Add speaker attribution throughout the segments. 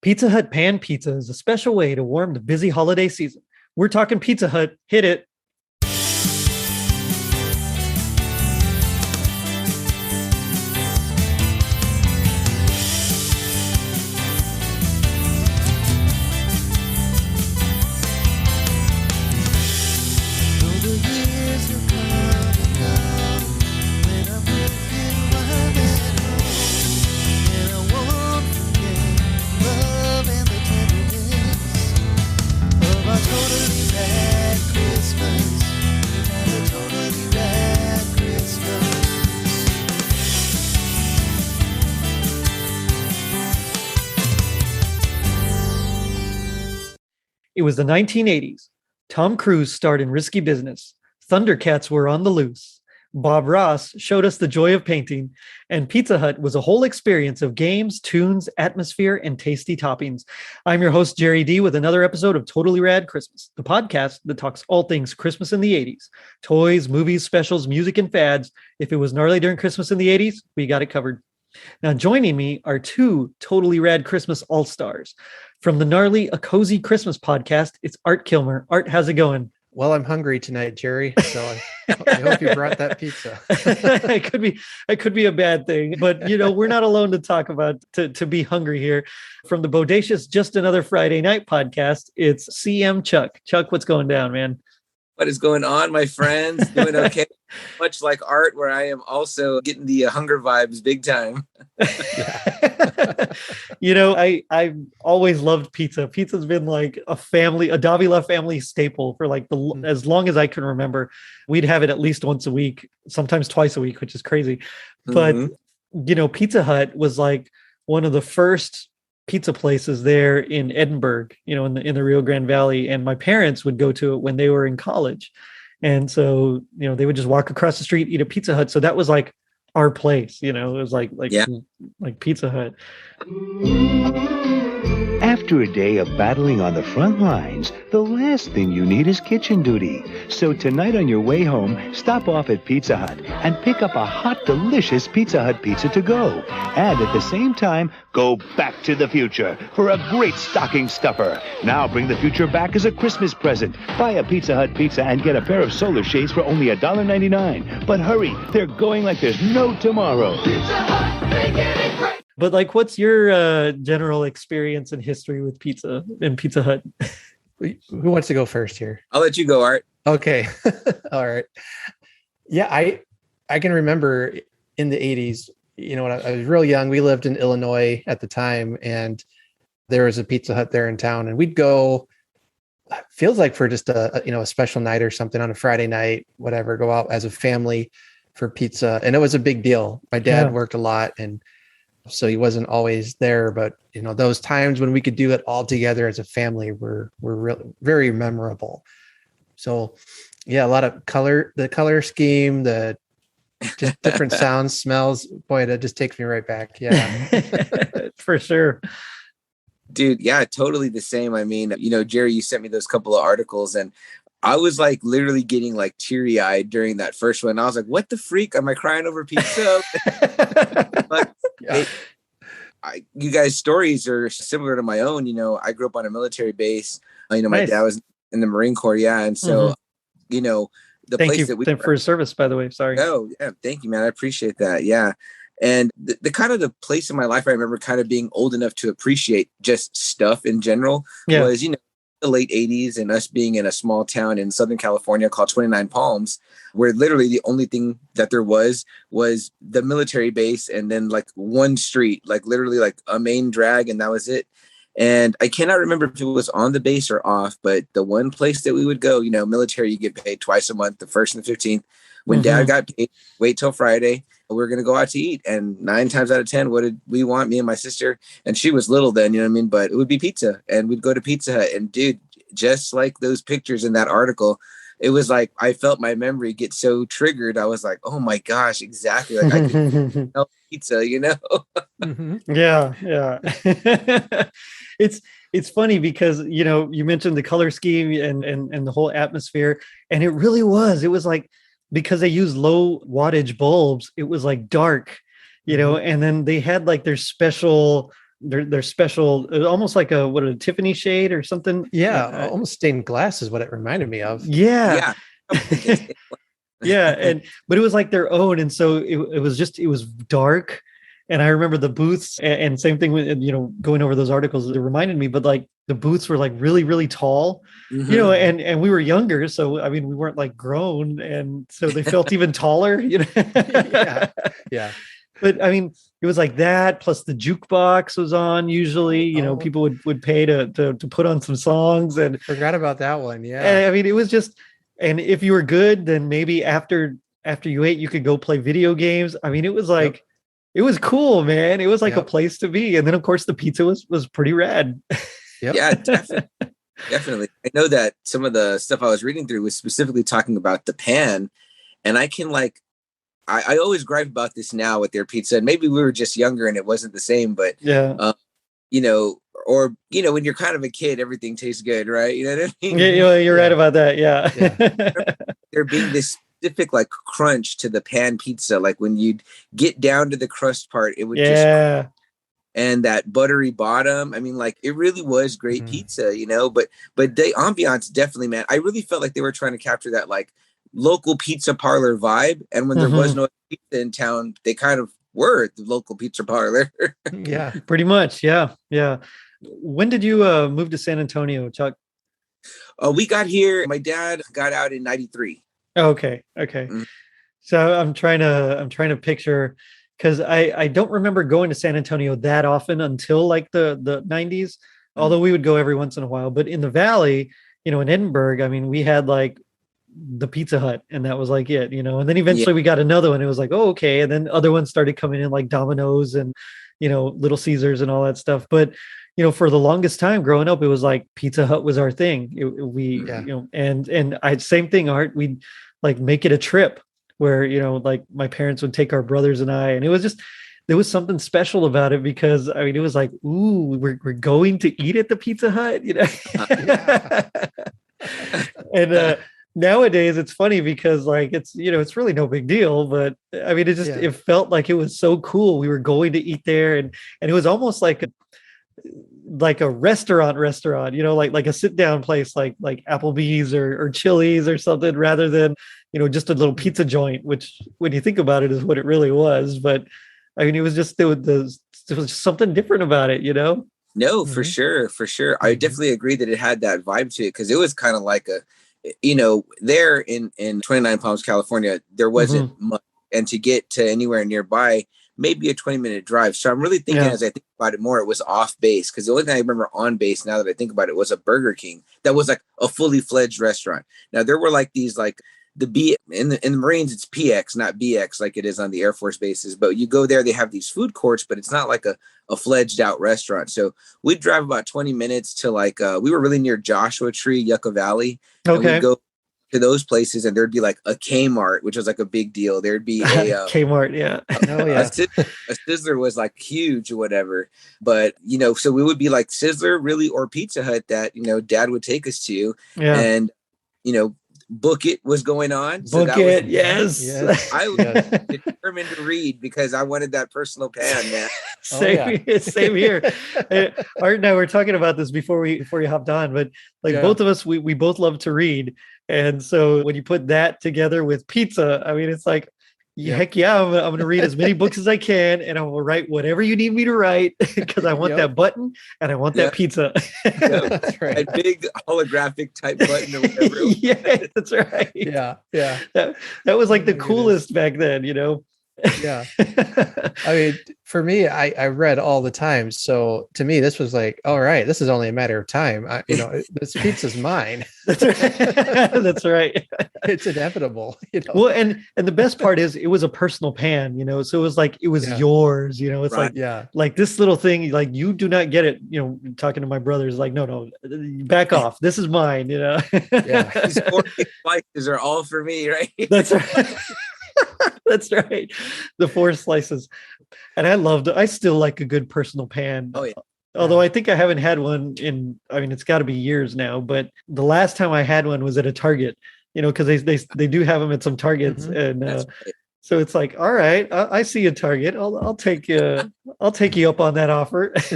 Speaker 1: Pizza Hut Pan Pizza is a special way to warm the busy holiday season. We're talking Pizza Hut. Hit it. It was the 1980s. Tom Cruise starred in Risky Business. Thundercats were on the loose. Bob Ross showed us the joy of painting, and Pizza Hut was a whole experience of games, tunes, atmosphere, and tasty toppings. I'm your host, Jerry D, with another episode of Totally Rad Christmas, the podcast that talks all things Christmas in the 80s. Toys, movies, specials, music, and fads. If it was gnarly during Christmas in the 80s, we got it covered. Now, joining me are two Totally Rad Christmas all-stars. From the gnarly A Cozy Christmas podcast, it's Art Kilmer. Art, how's it going?
Speaker 2: Well, I'm hungry tonight, Jerry. So I hope you brought that pizza.
Speaker 1: It could be a bad thing, but you know, we're not alone to talk about to be hungry here. From the bodacious Just Another Friday Night podcast, it's CM Chuck. Chuck, what's going down, man?
Speaker 3: What is going on, my friends? Doing okay? Much like Art, where I am also getting the hunger vibes big time.
Speaker 1: You know, I always loved pizza. Pizza's been like a Davila family staple for like as long as I can remember. We'd have it at least once a week, sometimes twice a week, which is crazy. But, you know, Pizza Hut was like one of the first pizza places there in Edinburgh, you know, in the Rio Grande Valley. And my parents would go to it when they were in college. And so, you know, they would just walk across the street, eat a Pizza Hut. So that was like our place, you know, it was like Pizza Hut.
Speaker 4: After a day of battling on the front lines, the last thing you need is kitchen duty. So tonight on your way home, stop off at Pizza Hut and pick up a hot, delicious Pizza Hut pizza to go. And at the same time, go back to the future for a great stocking stuffer. Now bring the future back as a Christmas present. Buy a Pizza Hut pizza and get a pair of solar shades for only $1.99. But hurry, they're going like there's no tomorrow. Pizza Hut, making it great.
Speaker 1: But like, what's your general experience and history with pizza and Pizza Hut?
Speaker 2: Who wants to go first here?
Speaker 3: I'll let you go, Art.
Speaker 2: Okay. All right. Yeah, I can remember in the 80s, you know, when I was real young, we lived in Illinois at the time, and there was a Pizza Hut there in town, and we'd go, feels like for just a special night or something on a Friday night, whatever, go out as a family for pizza. And it was a big deal. My dad worked a lot, and so he wasn't always there, but you know, those times when we could do it all together as a family were really very memorable. So yeah, a lot of the color scheme, the just different sounds, smells. Boy, that just takes me right back. Yeah,
Speaker 1: for sure.
Speaker 3: Dude, yeah, totally the same. I mean, you know, Jerry, you sent me those couple of articles, and I was like literally getting like teary-eyed during that first one. I was like, what the freak? Am I crying over pizza? But you guys' stories are similar to my own. You know, I grew up on a military base. You know, my dad was in the Marine Corps. Yeah. And so, you know,
Speaker 1: Thank you for his service, by the way. Sorry.
Speaker 3: Oh, yeah. Thank you, man. I appreciate that. Yeah. And the kind of the place in my life I remember kind of being old enough to appreciate just stuff in general was, you know, the late 80s and us being in a small town in Southern California called 29 Palms, where literally the only thing that there was the military base and then like one street, like literally like a main drag, and that was it. And I cannot remember if it was on the base or off, but the one place that we would go, you know, military, you get paid twice a month, the 1st and the 15th. When Dad got paid, wait till Friday, we're going to go out to eat. And 9 times out of 10, what did we want? Me and my sister, and she was little then, you know what I mean? But it would be pizza, and we'd go to Pizza Hut. And dude, just like those pictures in that article, it was like, I felt my memory get so triggered. I was like, oh my gosh, exactly. Like I could smell pizza, you know?
Speaker 1: Yeah. It's funny because, you know, you mentioned the color scheme and the whole atmosphere, and it was like, because they used low wattage bulbs, it was like dark, you know, and then they had like their special their special, almost like a Tiffany shade or something.
Speaker 2: Yeah, almost stained glass is what it reminded me of.
Speaker 1: Yeah.
Speaker 3: Yeah.
Speaker 1: Yeah, but it was like their own, and so it was dark. And I remember the booths, and same thing with, going over those articles, it reminded me, but like the booths were like really, really tall, and we were younger. So, I mean, we weren't like grown. And so they felt even taller,
Speaker 2: Yeah.
Speaker 1: But I mean, it was like that. Plus the jukebox was on usually, people would pay to put on some songs, and
Speaker 2: forgot about that one. Yeah.
Speaker 1: And I mean, it was just, and if you were good, then maybe after you ate, you could go play video games. I mean, it was like, it was cool, man. It was like a place to be. And then of course the pizza was pretty rad.
Speaker 2: Yep.
Speaker 3: Yeah, definitely. I know that some of the stuff I was reading through was specifically talking about the pan. And I can I always gripe about this now with their pizza. And maybe we were just younger and it wasn't the same, but or when you're kind of a kid, everything tastes good, right? You know what I mean?
Speaker 1: Yeah, you're right about that. Yeah.
Speaker 3: There being this specific like crunch to the pan pizza, like when you'd get down to the crust part, it would just, and that buttery bottom. I mean, like it really was great pizza, but the ambiance definitely, man, I really felt like they were trying to capture that like local pizza parlor vibe. And when there was no pizza in town, they kind of were the local pizza parlor.
Speaker 2: Yeah,
Speaker 1: pretty much. Yeah. When did you move to San Antonio, Chuck?
Speaker 3: We got here, my dad got out in 93.
Speaker 1: Okay. So I'm trying to picture, because I don't remember going to San Antonio that often until like the 90s, although we would go every once in a while. But in the Valley, in Edinburgh, I mean, we had like the Pizza Hut, and that was like it, and then eventually we got another one. It was like, oh, okay. And then other ones started coming in, like Domino's and, Little Caesars and all that stuff. But, for the longest time growing up, it was like Pizza Hut was our thing. And I, same thing, Art, we'd like make it a trip where, like my parents would take our brothers and I, and it was just, there was something special about it, because I mean, it was like, ooh, we're going to eat at the Pizza Hut, And nowadays it's funny because like it's it's really no big deal, but I mean it just it felt like it was so cool. We were going to eat there, and it was almost like a restaurant, like a sit down place, like Applebee's or Chili's or something, rather than just a little pizza joint, which when you think about it is what it really was. But I mean, it was just there was just something different about it,
Speaker 3: No, for sure. I definitely agree that it had that vibe to it, because it was kind of like there in 29 Palms, California, there wasn't much, and to get to anywhere nearby, maybe a 20-minute drive. So I'm really thinking, as I think about it more, it was off base, because the only thing I remember on base, now that I think about it, was a Burger King that was like a fully fledged restaurant. Now there were like these like the B in the Marines, it's PX, not BX like it is on the Air Force bases. But you go there, they have these food courts, but it's not like a fledged out restaurant. So we'd drive about 20 minutes to like we were really near Joshua Tree, Yucca Valley. Okay. And we'd go to those places, and there'd be like a Kmart, which was like a big deal. There'd be a
Speaker 1: Kmart,
Speaker 3: a Sizzler was like huge or whatever. But so we would be like Sizzler really, or Pizza Hut that Dad would take us to, and Book It was going on.
Speaker 1: So Book It, yes.
Speaker 3: I was determined to read because I wanted that personal pan, man.
Speaker 1: Same here. Art and I were talking about this before you hopped on, but like both of us, we both love to read. And so when you put that together with pizza, I mean, it's like, heck yeah, I'm going to read as many books as I can, and I will write whatever you need me to write, because I want that button and I want that pizza.
Speaker 2: That's right.
Speaker 3: A big holographic type button or whatever.
Speaker 1: Yeah, that's right.
Speaker 2: Yeah.
Speaker 1: That was like the coolest back then,
Speaker 2: Yeah. I mean, for me, I read all the time. So to me, this was like, all right, this is only a matter of time. This pizza's mine.
Speaker 1: That's right.
Speaker 2: It's inevitable.
Speaker 1: Well, and the best part is it was a personal pan, so it was like, it was yours, it's like this little thing, like you do not get it, talking to my brothers, like, no, back off. This is mine,
Speaker 3: These 40 slices are all for me, right?
Speaker 1: That's right. That's right. The 4 slices. And I still like a good personal pan.
Speaker 3: Oh, yeah.
Speaker 1: Although I think I haven't had one it's got to be years now, but the last time I had one was at a Target, because they do have them at some Targets. And So it's like, all right, I see you, Target. I'll take you. I'll take you up on that offer.
Speaker 3: If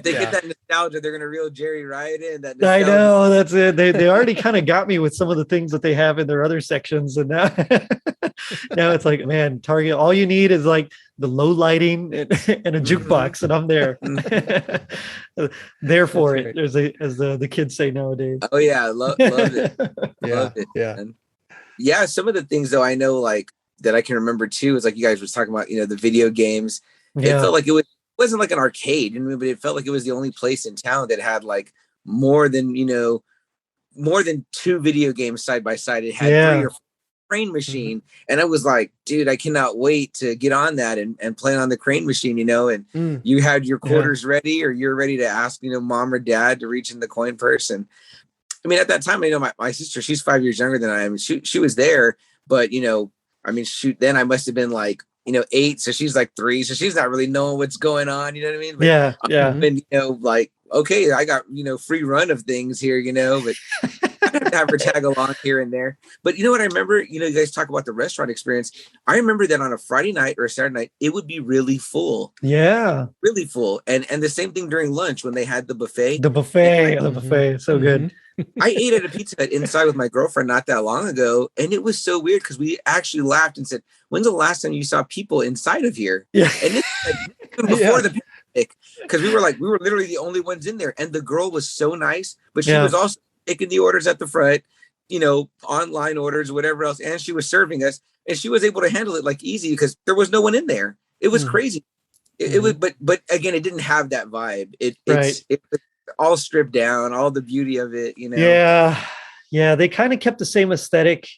Speaker 3: they get that nostalgia, they're gonna reel Jerry right in. That
Speaker 1: I
Speaker 3: nostalgia.
Speaker 1: know, that's it. They already kind of got me with some of the things that they have in their other sections, and now now it's like, man, Target. All you need is like the low lighting and a jukebox, and I'm there. There for it. There's as the kids say nowadays.
Speaker 3: Oh yeah, love it. Loved it.
Speaker 2: Yeah.
Speaker 3: Man. Yeah. Some of the things though I know like that I can remember too is like you guys was talking about, the video games.
Speaker 1: Yeah.
Speaker 3: It felt like it wasn't like an arcade, but it felt like it was the only place in town that had like more than 2 video games side by side. It had 3 or 4 crane machine. And I was like, dude, I cannot wait to get on that and play on the crane machine, and you had your quarters ready, or you're ready to ask, mom or dad to reach in the coin purse. And I mean, at that time, my sister, she's 5 years younger than I am. She was there, but then I must've been like, 8. So she's like 3. So she's not really knowing what's going on. You know what I mean? But
Speaker 1: yeah.
Speaker 3: And, like, okay, I got, free run of things here, but I have to have her tag along here and there. But you know what I remember? You guys talk about the restaurant experience. I remember that on a Friday night or a Saturday night, it would be really full.
Speaker 1: Yeah.
Speaker 3: Really full. And the same thing during lunch when they had the buffet.
Speaker 1: The buffet. So good.
Speaker 3: I ate at a Pizza Hut inside with my girlfriend not that long ago. And it was so weird because we actually laughed and said, when's the last time you saw people inside of here?
Speaker 1: Yeah.
Speaker 3: And this like, before the pandemic, because we were literally the only ones in there. And the girl was so nice, but she was also taking the orders at the front, online orders, whatever else. And she was serving us, and she was able to handle it like easy because there was no one in there. It was crazy. It was, but again, it didn't have that vibe. It was all stripped down, all the beauty of it,
Speaker 1: Yeah, they kind of kept the same aesthetic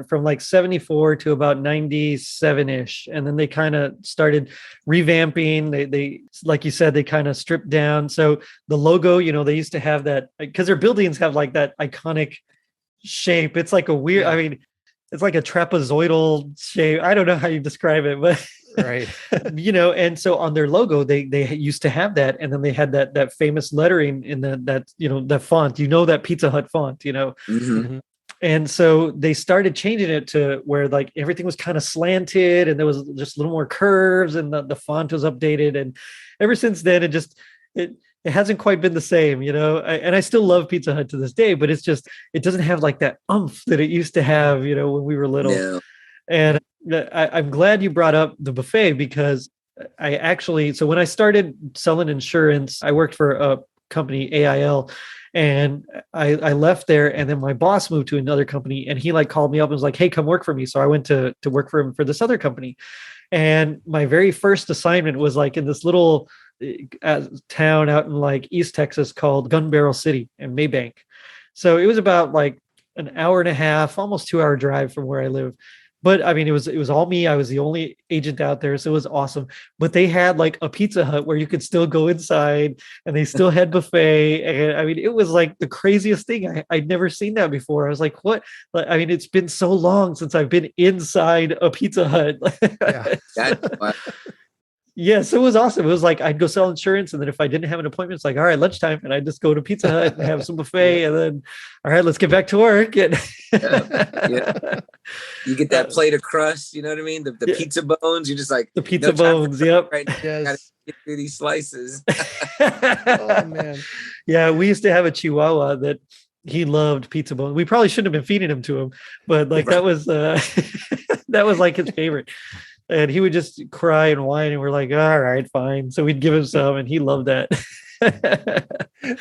Speaker 1: from like 74 to about 97-ish. And then they kind of started revamping. They like you said, they kind of stripped down. So the logo, they used to have that because their buildings have like that iconic shape. It's like a weird, it's like a trapezoidal shape. I don't know how you describe it, but
Speaker 2: right.
Speaker 1: And so on their logo, they used to have that. And then they had that famous lettering in that font, that Pizza Hut font, And so they started changing it to where like everything was kind of slanted and there was just a little more curves and the font was updated. And ever since then, it hasn't quite been the same, and I still love Pizza Hut to this day, but it doesn't have like that oomph that it used to have, when we were little. No. And I'm glad you brought up the buffet because so when I started selling insurance, I worked for a company, AIL, and I left there, and then my boss moved to another company, and he like called me up and was like, hey, come work for me. So I went to work for him for this other company. And my very first assignment was like in this little town out in like East Texas called Gun Barrel City in Maybank. So it was about like an hour and a half, almost 2-hour drive from where I live. But I mean, it was all me. I was the only agent out there. So it was awesome. But they had like a Pizza Hut where you could still go inside, and they still had buffet. And I mean, it was like the craziest thing. I'd never seen that before. I was like, what? I mean, it's been so long since I've been inside a Pizza Hut.
Speaker 3: Yeah.
Speaker 1: Yes, it was awesome. It was like I'd go sell insurance, and then if I didn't have an appointment, it's like, all right, lunchtime, and I'd just go to Pizza Hut and have some buffet, and then, all right, let's get back to work. And
Speaker 3: You get that plate of crust, you know what I mean? The pizza bones. You're just like
Speaker 1: the pizza bones. Yep.
Speaker 3: Right now. Yes. Gotta get through these slices.
Speaker 2: Oh man.
Speaker 1: Yeah, we used to have a Chihuahua that he loved pizza bones. We probably shouldn't have been feeding him to him, but like that was that was like his favorite. And he would just cry and whine, and we're like, all right, fine. So we'd give him some, and he loved that.
Speaker 2: Oh,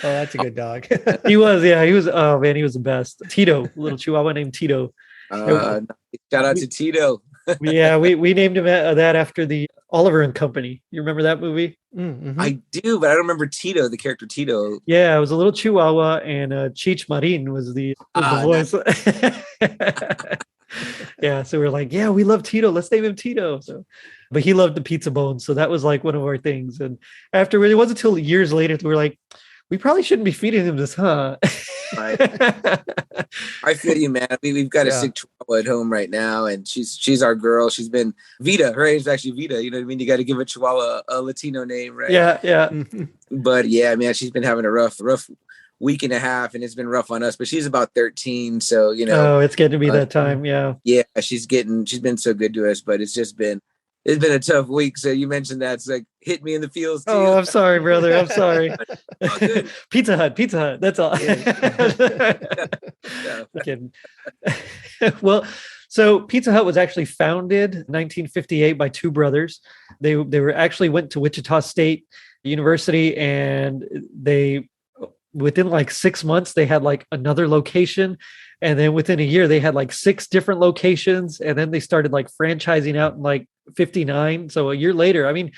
Speaker 2: that's a good dog.
Speaker 1: He was, he was. Oh man, he was the best. Tito, a little Chihuahua named Tito.
Speaker 3: Shout out to Tito.
Speaker 1: we named him that after the Oliver and Company. You remember that movie?
Speaker 2: Mm-hmm.
Speaker 3: I do, but I don't remember Tito, the character Tito.
Speaker 1: Yeah, it was a little Chihuahua, and Cheech Marin was the voice. Yeah, so we're like, yeah, we love Tito. Let's name him Tito. So, but he loved the pizza bones, so that was like one of our things. And after it wasn't until years later that we're like, we probably shouldn't be feeding him this, huh?
Speaker 3: Right. I feel you, man. We've got a sick Chihuahua at home right now, and she's our girl. She's been Vita. Her name's actually Vita. You know what I mean? You got to give a Chihuahua a Latino name, right?
Speaker 1: Yeah.
Speaker 3: But yeah, man, she's been having a rough week and a half, and it's been rough on us. But she's about 13, so you know.
Speaker 1: Oh, it's getting to be that time. Yeah.
Speaker 3: Yeah, she's been so good to us, but it's been a tough week. So you mentioned that, it's like hit me in the feels too.
Speaker 1: Oh, I'm sorry, brother. I'm sorry. Pizza Hut. That's all. Kidding. Well, so Pizza Hut was actually founded in 1958 by two brothers. They went to Wichita State University, and they, within like 6 months, they had like another location. And then within a year, they had like 6 different locations. And then they started like franchising out in like 59. So a year later, I mean,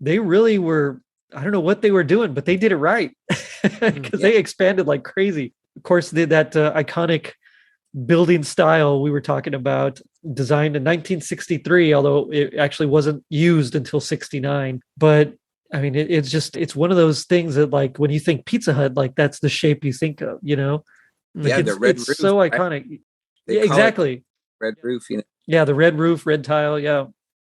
Speaker 1: they really were, I don't know what they were doing, but they did it right because they expanded like crazy. Of course, that iconic building style we were talking about, designed in 1963, although it actually wasn't used until 69. But I mean, it's one of those things that, like, when you think Pizza Hut, like, that's the shape you think of, you know? Like,
Speaker 3: the red
Speaker 1: it's
Speaker 3: roof,
Speaker 1: so
Speaker 3: right?
Speaker 1: iconic.
Speaker 3: They
Speaker 1: Yeah, exactly.
Speaker 3: red roof, you know.
Speaker 1: Yeah, the red roof, red tile. Yeah.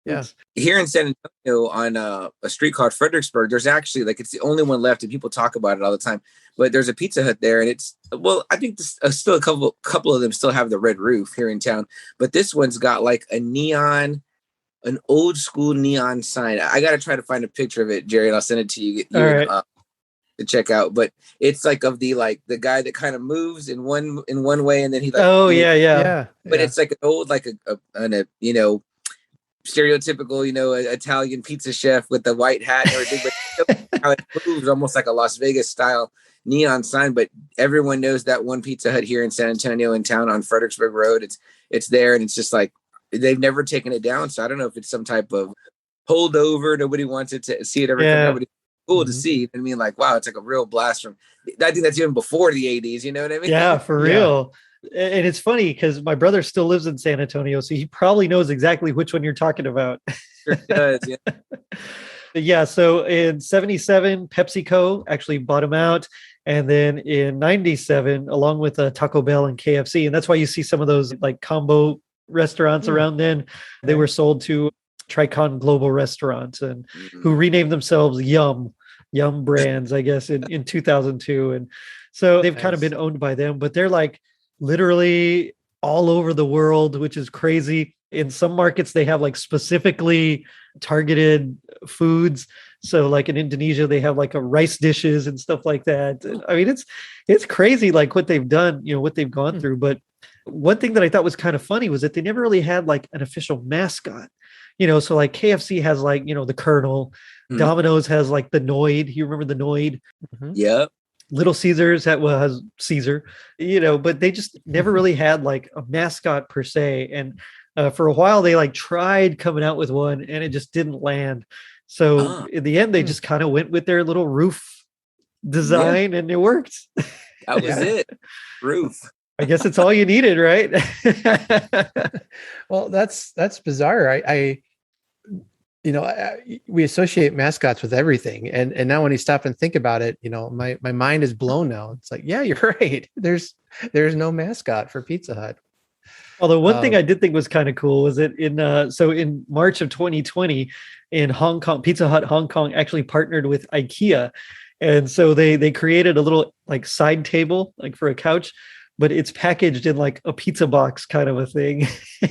Speaker 2: Yeah.
Speaker 3: Here in San Antonio on a street called Fredericksburg, there's actually, like, it's the only one left, and people talk about it all the time. But there's a Pizza Hut there, and it's, well, I think still a couple of them still have the red roof here in town. But this one's got like an old school neon sign. I got to try to find a picture of it, Jerry, and I'll send it to you.
Speaker 1: All right.
Speaker 3: To check out. But it's like of the guy that kind of moves in one way, and then he like,
Speaker 1: yeah.
Speaker 3: But it's like an old, like a you know, stereotypical, you know, Italian pizza chef with the white hat and everything. But how it moves, almost like a Las Vegas style neon sign. But everyone knows that one Pizza Hut here in San Antonio in town on Fredericksburg Road. It's there, and it's just like they've never taken it down. So I don't know if it's some type of holdover. Nobody wants it to see it ever. Nobody. Cool to see. I mean, like, wow, it's like a real blast from, I think that's even before the 80s, you know what I mean?
Speaker 1: Yeah, for real. And it's funny because my brother still lives in San Antonio, so he probably knows exactly which one you're talking about.
Speaker 3: Sure does, yeah.
Speaker 1: Yeah, so in 77, PepsiCo actually bought him out. And then in 97, along with Taco Bell and KFC, and that's why you see some of those like combo restaurants around then, they were sold to Tricon Global Restaurants, and who renamed themselves Yum Brands, I guess, in 2002. And so they've kind of been owned by them, but they're like literally all over the world, which is crazy. In some markets, they have like specifically targeted foods. So like in Indonesia, they have like a rice dishes and stuff like that. I mean, it's crazy, like what they've done, you know, what they've gone through. But one thing that I thought was kind of funny was that they never really had like an official mascot. You know, so like KFC has like, you know, the Colonel, Domino's has like the Noid. You remember the Noid?
Speaker 3: Yep.
Speaker 1: Little Caesars has Caesar, you know, but they just never really had like a mascot per se. And for a while they like tried coming out with one, and it just didn't land. So in the end, they just kind of went with their little roof design, and it worked.
Speaker 3: That was it. Roof.
Speaker 1: I guess it's all you needed, right?
Speaker 2: Well, that's bizarre. We associate mascots with everything. And now when you stop and think about it, you know, my mind is blown now. It's like, yeah, you're right. There's no mascot for Pizza Hut.
Speaker 1: Although one thing I did think was kind of cool was that in March of 2020 in Hong Kong, Pizza Hut Hong Kong actually partnered with IKEA. And so they created a little like side table, like for a couch, but it's packaged in like a pizza box kind of a thing.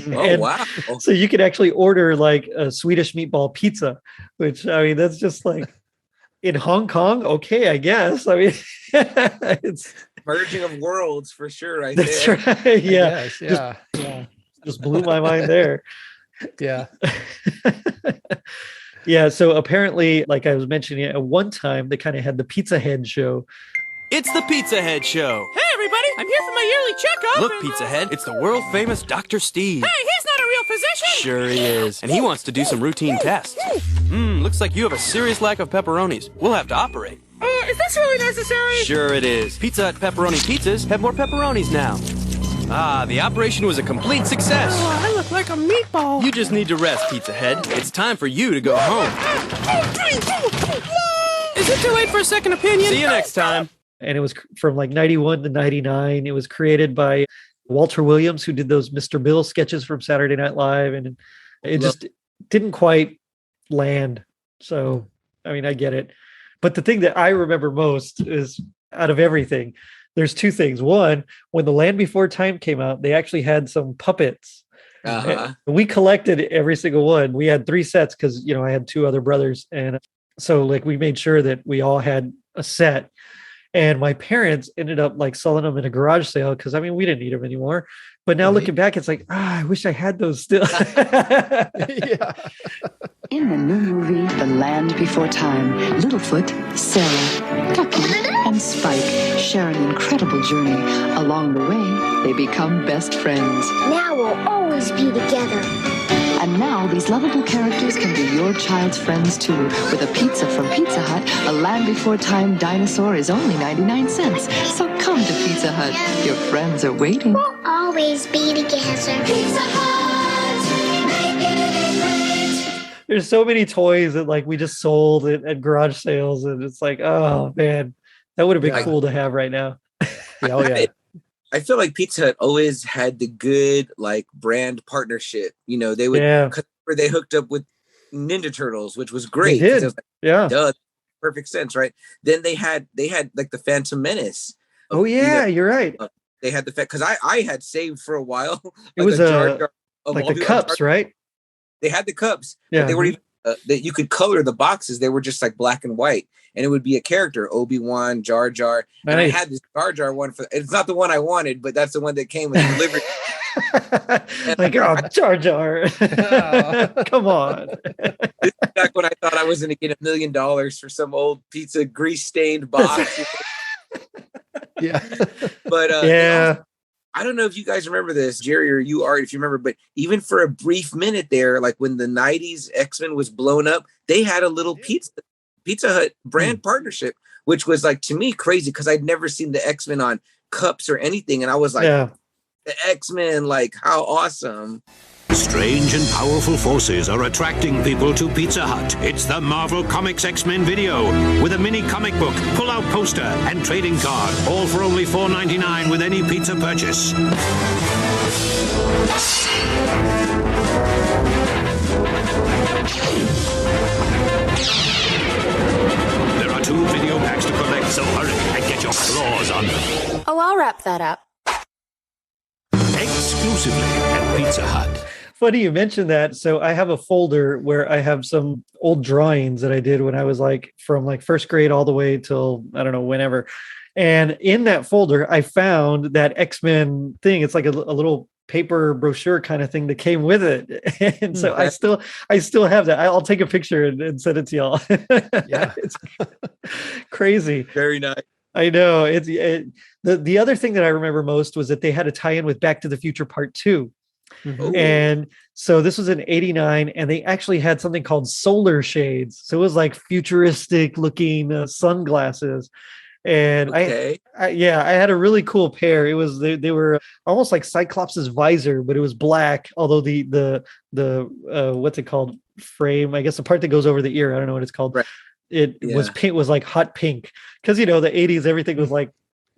Speaker 3: Wow.
Speaker 1: So you could actually order like a Swedish meatball pizza, which, I mean, that's just like in Hong Kong. Okay, I guess. I mean, it's
Speaker 3: merging of worlds for sure. Right
Speaker 1: that's
Speaker 3: there.
Speaker 1: right. Yeah.
Speaker 2: Yeah.
Speaker 1: Just blew my mind there.
Speaker 2: Yeah.
Speaker 1: Yeah. So apparently, like I was mentioning, at one time they kind of had the Pizza Head show.
Speaker 5: It's the Pizza Head Show.
Speaker 6: Hey, everybody! I'm here for my yearly checkup.
Speaker 5: Look, Pizza Head, it's the world famous Dr. Steve.
Speaker 6: Hey, he's not a real physician.
Speaker 5: Sure he is. And he wants to do some routine tests. Looks like you have a serious lack of pepperonis. We'll have to operate.
Speaker 6: Is this really necessary?
Speaker 5: Sure it is. Pizza Hut pepperoni pizzas have more pepperonis now. The operation was a complete success.
Speaker 6: Oh, I look like a meatball.
Speaker 5: You just need to rest, Pizza Head. It's time for you to go home.
Speaker 6: Is it too late for a second opinion?
Speaker 5: See you next time.
Speaker 1: And it was from like 91 to 99. It was created by Walter Williams, who did those Mr. Bill sketches from Saturday Night Live. And it just didn't quite land. So, I mean, I get it. But the thing that I remember most is out of everything. There's two things. One, when The Land Before Time came out, they actually had some puppets. We collected every single one. We had 3 sets because, you know, I had 2 other brothers. And so like we made sure that we all had a set. And my parents ended up like selling them in a garage sale because, I mean, we didn't need them anymore. But now looking back, it's like, I wish I had those still.
Speaker 2: Yeah.
Speaker 7: In the new movie, The Land Before Time, Littlefoot, Sarah, Guppy, and Spike share an incredible journey. Along the way, they become best friends.
Speaker 8: Now we'll always be together.
Speaker 7: And now these lovable characters can be your child's friends too. With a pizza from Pizza Hut, a Land Before Time dinosaur is only 99 cents. So come to Pizza Hut. Your friends are waiting.
Speaker 8: We'll always be together. Pizza Hut, making it great.
Speaker 1: There's so many toys that like we just sold at garage sales, and it's like, oh man, that would have been cool to have right now.
Speaker 3: I feel like Pizza Hut always had the good like brand partnership. You know, they would they hooked up with Ninja Turtles, which was great.
Speaker 1: They did.
Speaker 3: It was like, duh, perfect sense, right? Then they had like the Phantom Menace.
Speaker 1: Oh yeah, you're right.
Speaker 3: They had the fact because I had saved for a while.
Speaker 1: It was like the cups, right?
Speaker 3: They had the cups.
Speaker 1: Yeah,
Speaker 3: but they were even that you could color the boxes. They were just like black and white, and it would be a character: Obi-Wan, Jar Jar. Nice. And I had this Jar Jar one for. It's not the one I wanted, but that's the one that came with delivery.
Speaker 1: Like, oh, Jar Jar. Come on.
Speaker 3: This is back when I thought I was going to get $1 million for some old pizza grease stained box.
Speaker 2: Yeah.
Speaker 3: But
Speaker 1: yeah.
Speaker 3: I don't know if you guys remember this, Jerry, or you are, if you remember, but even for a brief minute there, like when the 90s X-Men was blown up, they had a little Pizza Hut brand partnership, which was like, to me, crazy because I'd never seen the X-Men on cups or anything. And I was like, the X-Men, like, how awesome.
Speaker 9: Strange and powerful forces are attracting people to Pizza Hut. It's the Marvel Comics X-Men video with a mini comic book, pull-out poster, and trading card, all for only $4.99 with any pizza purchase. There are 2 video packs to collect, so hurry and get your claws on them.
Speaker 10: Oh, I'll wrap that up.
Speaker 9: Exclusively at Pizza Hut.
Speaker 1: Funny you mentioned that. So I have a folder where I have some old drawings that I did when I was like from like first grade all the way till I don't know whenever. And in that folder, I found that X-Men thing. It's like a little paper brochure kind of thing that came with it. And so I still have that. I'll take a picture and send it to y'all.
Speaker 2: Yeah,
Speaker 1: it's crazy.
Speaker 3: Very nice.
Speaker 1: I know. The other thing that I remember most was that they had a tie-in with Back to the Future Part 2. Mm-hmm. And so this was in 89, and they actually had something called solar shades. So it was like futuristic looking sunglasses. And I had a really cool pair. It was they were almost like Cyclops's visor, but it was black. Although the what's it called, frame? I guess the part that goes over the ear. I don't know what it's called.
Speaker 3: Right.
Speaker 1: It was pink, was like hot pink, because you know the 80s everything was like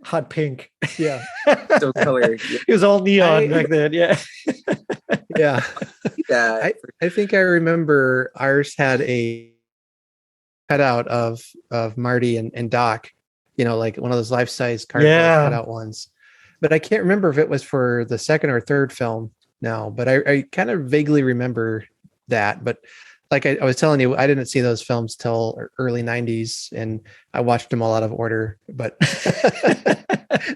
Speaker 1: hot pink.
Speaker 2: Yeah.
Speaker 3: So color.
Speaker 1: It was all neon back then. Yeah.
Speaker 2: Yeah. I think I remember ours had a cutout of Marty and Doc, you know, like one of those life-size cardboard cutout ones. But I can't remember if it was for the second or third film now, but I kind of vaguely remember that. But like I was telling you, I didn't see those films till early 90s, and I watched them all out of order, but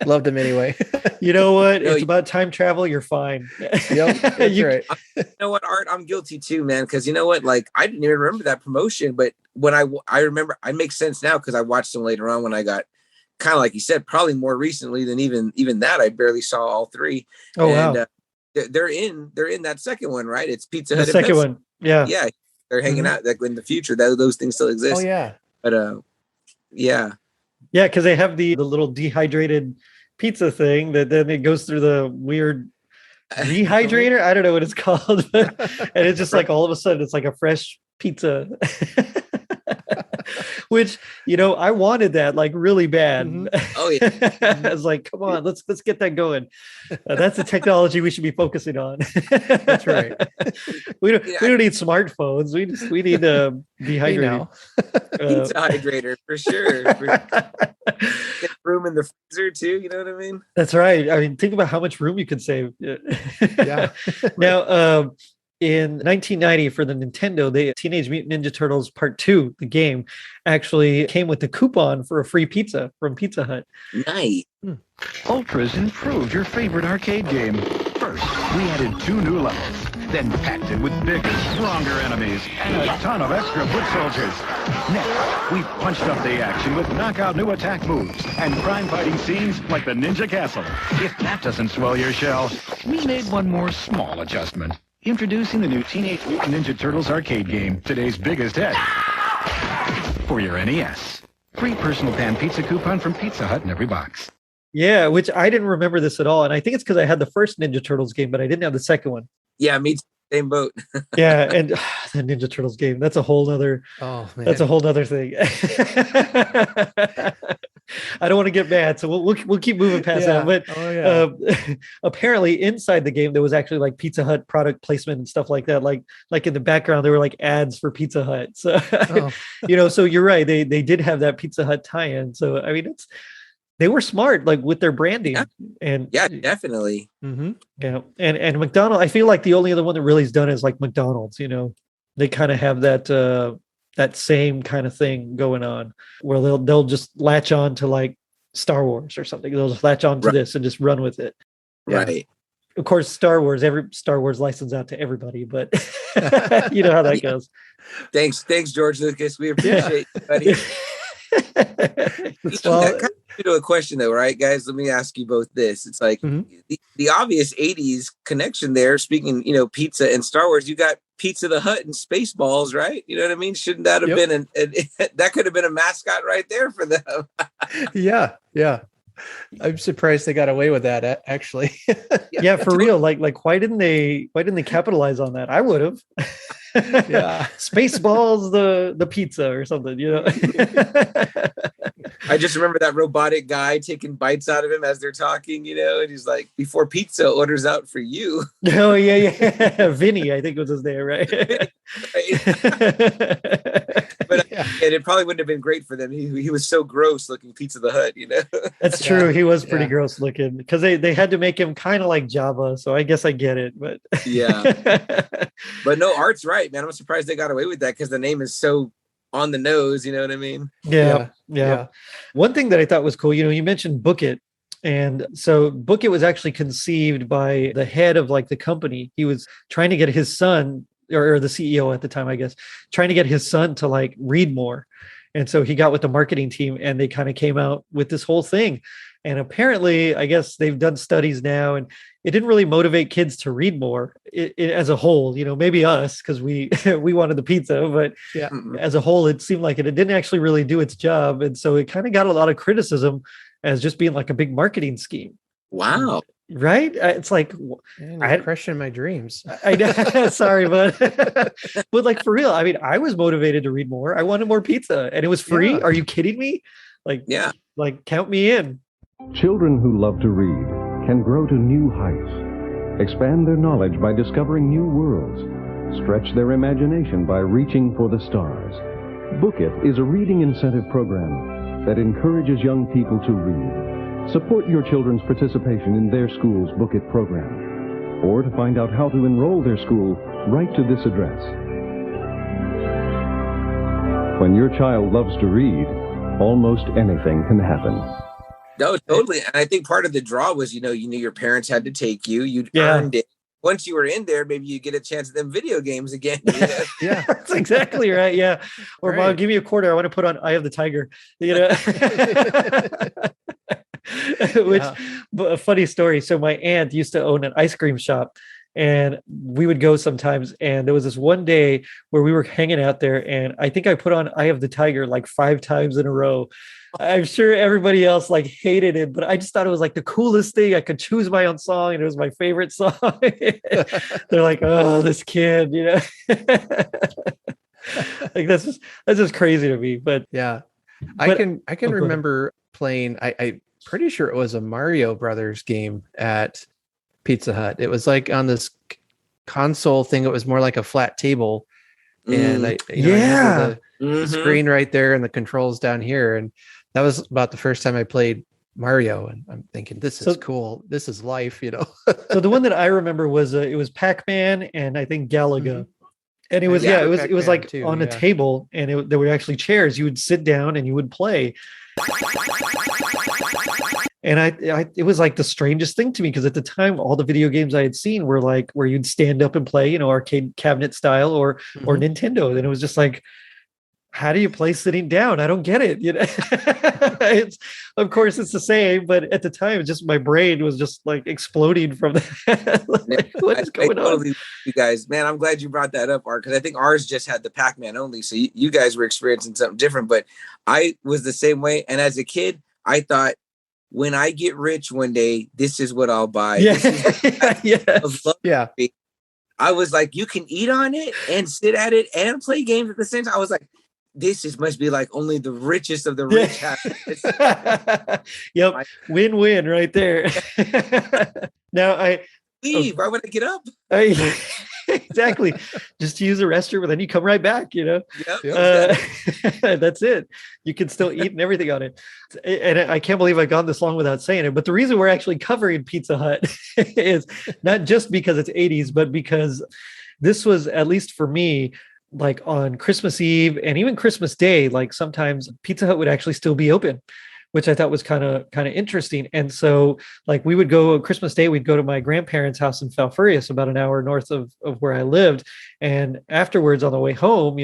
Speaker 2: loved them anyway.
Speaker 1: You know what? It's about time travel. You're fine.
Speaker 2: Yep, that's right.
Speaker 3: You know what, Art? I'm guilty too, man. Because you know what? Like, I didn't even remember that promotion, but when I remember, it makes sense now because I watched them later on when I got kind of like you said, probably more recently than even that. I barely saw all 3.
Speaker 1: Oh,
Speaker 3: and,
Speaker 1: wow.
Speaker 3: They're in that second one, right? It's Pizza Hut.
Speaker 1: The second one. Yeah.
Speaker 3: Yeah. They're hanging out like in the future. Those things still exist.
Speaker 2: Oh yeah.
Speaker 3: But yeah, because
Speaker 1: they have the little dehydrated pizza thing that then it goes through the weird dehydrator. I don't know what it's called, and it's just like all of a sudden it's like a fresh pizza. Which, you know, I wanted that like really bad.
Speaker 2: Mm-hmm.
Speaker 3: Oh yeah.
Speaker 1: I was like, come on, let's get that going. That's the technology we should be focusing on.
Speaker 2: That's right.
Speaker 1: We don't need smartphones. We need dehydrating.
Speaker 3: Pizza hydrator for sure. room in the freezer too. You know what I mean?
Speaker 1: That's right. I mean, think about how much room you could save.
Speaker 2: Yeah.
Speaker 1: Now, in 1990 for the Nintendo, the Teenage Mutant Ninja Turtles Part 2, the game, actually came with a coupon for a free pizza from Pizza Hut.
Speaker 3: Nice.
Speaker 4: Ultras improved your favorite arcade game. First, we added 2 new levels, then packed it with bigger, stronger enemies and a ton of extra foot soldiers. Next, we punched up the action with knockout new attack moves and crime-fighting scenes like the Ninja Castle. If that doesn't swell your shell, we made one more small adjustment. Introducing the new Teenage Mutant Ninja Turtles arcade game, today's biggest hit. For your NES. Free personal pan pizza coupon from Pizza Hut in every box.
Speaker 1: Yeah, which I didn't remember this at all. And I think it's because I had the first Ninja Turtles game, but I didn't have the second one.
Speaker 3: Yeah, me too. Same boat.
Speaker 1: Yeah, and the Ninja Turtles game, that's a whole nother thing. I don't want to get mad, so we'll keep moving past that. But apparently inside the game there was actually like Pizza Hut product placement and stuff like that. Like in the background there were like ads for Pizza Hut. So so you're right. They did have that Pizza Hut tie-in. So I mean they were smart, like with their branding, and
Speaker 3: definitely.
Speaker 1: Mm-hmm. Yeah, and McDonald's. I feel like the only other one that really has done is like McDonald's. They kind of have that same kind of thing going on, where they'll just latch on to like Star Wars or something. They'll just latch on to this and just run with it.
Speaker 3: Right.
Speaker 1: Of course, every Star Wars license out to everybody, but you know how that goes.
Speaker 3: Thanks, George Lucas. We appreciate you, buddy. That comes to a question though, right, guys? Let me ask you both this. It's like the obvious 80s connection there. Speaking, pizza and Star Wars, you got Pizza the Hut and Spaceballs, right? You know what I mean? Shouldn't that have been that could have been a mascot right there for them?
Speaker 2: Yeah. I'm surprised they got away with that, actually.
Speaker 1: Yeah, for real. Like why didn't they capitalize on that? I would have. Yeah. Spaceballs the pizza or something,
Speaker 3: I just remember that robotic guy taking bites out of him as they're talking, and he's like, before pizza orders out for you.
Speaker 1: Oh yeah. Vinny, I think was his name, right?
Speaker 3: But and it probably wouldn't have been great for them. He was so gross looking, Pizza the Hut,
Speaker 1: That's true. He was pretty gross looking because they had to make him kind of like Jabba. So I guess I get it, but
Speaker 3: But no, Art's right, man. I'm surprised they got away with that because the name is so on the nose. You know what I mean?
Speaker 1: Yeah. One thing that I thought was cool, you mentioned Book It. And so Book It was actually conceived by the head of like the company. He was trying to get his son, or the CEO at the time, I guess, trying to get his son to like read more. And so he got with the marketing team and they kind of came out with this whole thing. And apparently, I guess they've done studies now, and it didn't really motivate kids to read more as a whole. Maybe us because we wanted the pizza, but as a whole, it seemed like it didn't actually really do its job. And so it kind of got a lot of criticism as just being like a big marketing scheme.
Speaker 3: Wow.
Speaker 1: Right? It's like
Speaker 2: I crushing my dreams.
Speaker 1: I know. Sorry, but like for real, I mean, I was motivated to read more. I wanted more pizza, and it was free. Are you kidding me? Like count me in.
Speaker 10: Children who love to read can grow to new heights, expand their knowledge by discovering new worlds, stretch their imagination by reaching for the stars. Book It is a reading incentive program that encourages young people to read. Support your children's participation in their school's Book It program. Or to find out how to enroll their school, write to this address. When your child loves to read, almost anything can happen.
Speaker 3: No, totally. And I think part of the draw was, you knew your parents had to take you. You'd earned it. Once you were in there, maybe you get a chance at them video games again.
Speaker 1: Yeah, that's exactly right. Yeah. Or Mom, give me a quarter. I want to put on Eye of the Tiger. Which, a funny story. So my aunt used to own an ice cream shop, and we would go sometimes. And there was this one day where we were hanging out there, and I think I put on Eye of the Tiger like 5 times in a row. I'm sure everybody else like hated it, but I just thought it was like the coolest thing. I could choose my own song, and it was my favorite song. They're like, "Oh, this kid," like that's just crazy to me. But
Speaker 2: I can remember playing. I pretty sure it was a Mario Brothers game at Pizza Hut. It was like on this console thing. It was more like a flat table, and I remember the screen right there and the controls down here, and that was about the first time I played Mario, and I'm thinking, this is cool. This is life,
Speaker 1: So the one that I remember was it was Pac-Man and I think Galaga.
Speaker 2: Mm-hmm.
Speaker 1: And it was it was like
Speaker 2: too,
Speaker 1: on a table, and there were actually chairs. You would sit down and you would play. And it was like the strangest thing to me, because at the time, all the video games I had seen were like where you'd stand up and play, arcade cabinet style or Nintendo. And it was just like, how do you play sitting down? I don't get it. It's, of course it's the same, but at the time, just my brain was just like exploding from that. Like, what is going on?
Speaker 3: You guys, man, I'm glad you brought that up, Art, because I think ours just had the Pac-Man only. So you guys were experiencing something different, but I was the same way. And as a kid, I thought, when I get rich one day, this is what I'll buy.
Speaker 2: Yeah.
Speaker 3: I was like, you can eat on it and sit at it and play games at the same time. I was like, must be like only the richest of the rich have it.
Speaker 1: Yep. Win-win right there. Now
Speaker 3: why would I get up?
Speaker 1: Exactly. Just to use the restroom, and then you come right back,
Speaker 3: Yep.
Speaker 1: That's it. You can still eat and everything on it. And I can't believe I've gone this long without saying it, but the reason we're actually covering Pizza Hut is not just because it's 80s, but because this was, at least for me, like on Christmas Eve and even Christmas Day, like sometimes Pizza Hut would actually still be open, which I thought was kind of interesting. And so like we would go Christmas Day, we'd go to my grandparents' house in Falfurrias, about an hour north of where I lived. And afterwards on the way home,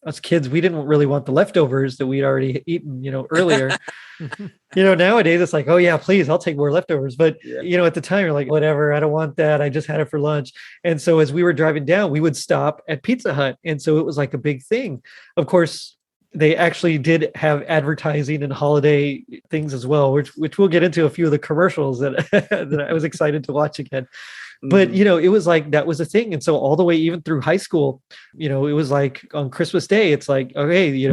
Speaker 1: us kids, we didn't really want the leftovers that we'd already eaten, earlier. Nowadays it's like, oh yeah, please, I'll take more leftovers. But, at the time you're like, whatever, I don't want that. I just had it for lunch. And so as we were driving down, we would stop at Pizza Hut. And so it was like a big thing. Of course, they actually did have advertising and holiday things as well, which we'll get into a few of the commercials that, that I was excited to watch again. But, it was like, that was a thing. And so all the way, even through high school, it was like on Christmas Day, it's like, okay,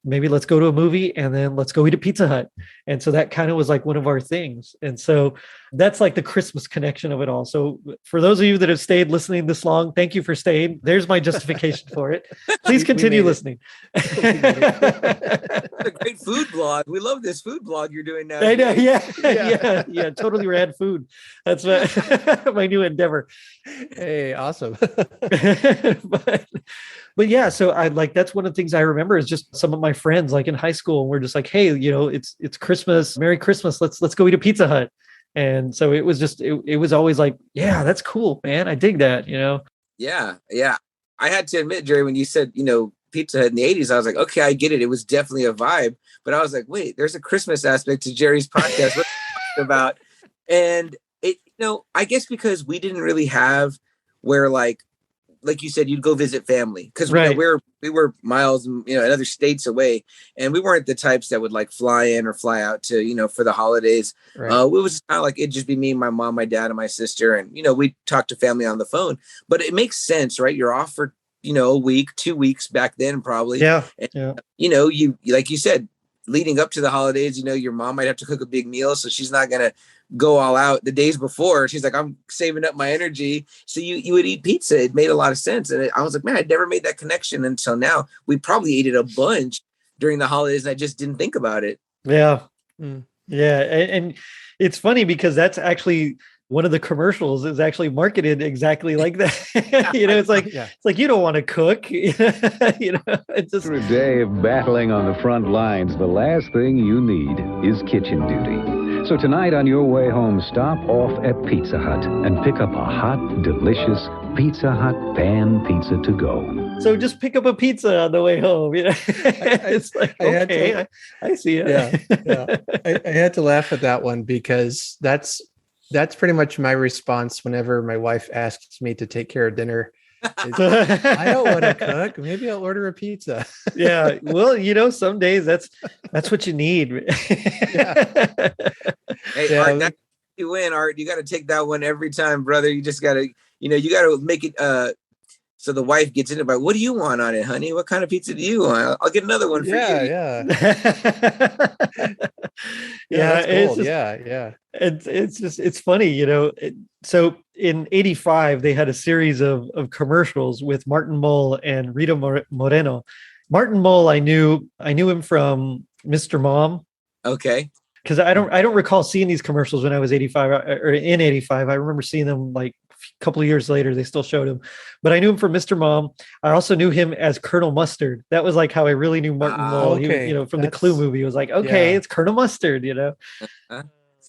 Speaker 1: maybe let's go to a movie and then let's go eat at Pizza Hut. And so that kind of was like one of our things. And so that's like the Christmas connection of it all. So for those of you that have stayed listening this long, thank you for staying. There's my justification for it. Please continue listening.
Speaker 3: It's a great food blog. We love this food blog you're doing now.
Speaker 1: I know. Yeah. Totally rad food. That's my new endeavor.
Speaker 2: Hey, awesome.
Speaker 1: But yeah, so I like, that's one of the things I remember is just some of my friends like in high school, and we're just like, hey, it's Christmas, Merry Christmas. Let's go eat a Pizza Hut. And so it was just, it was always like, yeah, that's cool, man. I dig that,
Speaker 3: Yeah. I had to admit, Jerry, when you said, Pizza Hut in the 80s, I was like, okay, I get it. It was definitely a vibe. But I was like, wait, there's a Christmas aspect to Jerry's podcast. What are you about? And it, I guess because we didn't really have where like you said, you'd go visit family, because we were miles, in other states away, and we weren't the types that would like fly in or fly out to, for the holidays. Right. It was kind of like, it'd just be me, my mom, my dad, and my sister. And, we talk to family on the phone, but it makes sense, right? You're off for, a week, 2 weeks back then, probably.
Speaker 1: Yeah.
Speaker 3: And, you, like you said, leading up to the holidays, your mom might have to cook a big meal, so she's not going to go all out the days before. She's like, I'm saving up my energy. So you would eat pizza. It made a lot of sense. And I was like, man, I'd never made that connection until now. We probably ate it a bunch during the holidays, and I just didn't think about it.
Speaker 1: Yeah. Yeah. And it's funny because that's actually one of the commercials is actually marketed exactly like that. It's like, you don't want to cook, it's just
Speaker 4: After a day of battling on the front lines, the last thing you need is kitchen duty. So tonight on your way home, stop off at Pizza Hut and pick up a hot, delicious Pizza Hut pan pizza to go.
Speaker 1: So just pick up a pizza on the way home. It's like, okay, I see it.
Speaker 2: Yeah. I had to laugh at that one because that's pretty much my response whenever my wife asks me to take care of dinner. I don't want to cook. Maybe I'll order a pizza.
Speaker 1: Yeah. Well, some days that's what you need.
Speaker 3: Yeah. Hey, Art, you win, Art. You got to take that one every time, brother. You just got to, you got to make it so the wife gets in it by, what do you want on it, honey? What kind of pizza do you want? I'll get another one for you.
Speaker 2: Yeah.
Speaker 1: Yeah.
Speaker 2: It's cool. Yeah.
Speaker 1: It's funny, so in 85, they had a series of commercials with Martin Mull and Rita Moreno. Martin Mull, I knew him from Mr. Mom.
Speaker 3: Okay.
Speaker 1: because I don't recall seeing these commercials when I was 85 or in 85. I remember seeing them like a couple of years later. They still showed him, but I knew him from Mr. Mom. I also knew him as Colonel Mustard. That was like how I really knew Martin Mull.
Speaker 2: Okay.
Speaker 1: He, from the Clue movie. It was like, okay, it's Colonel Mustard.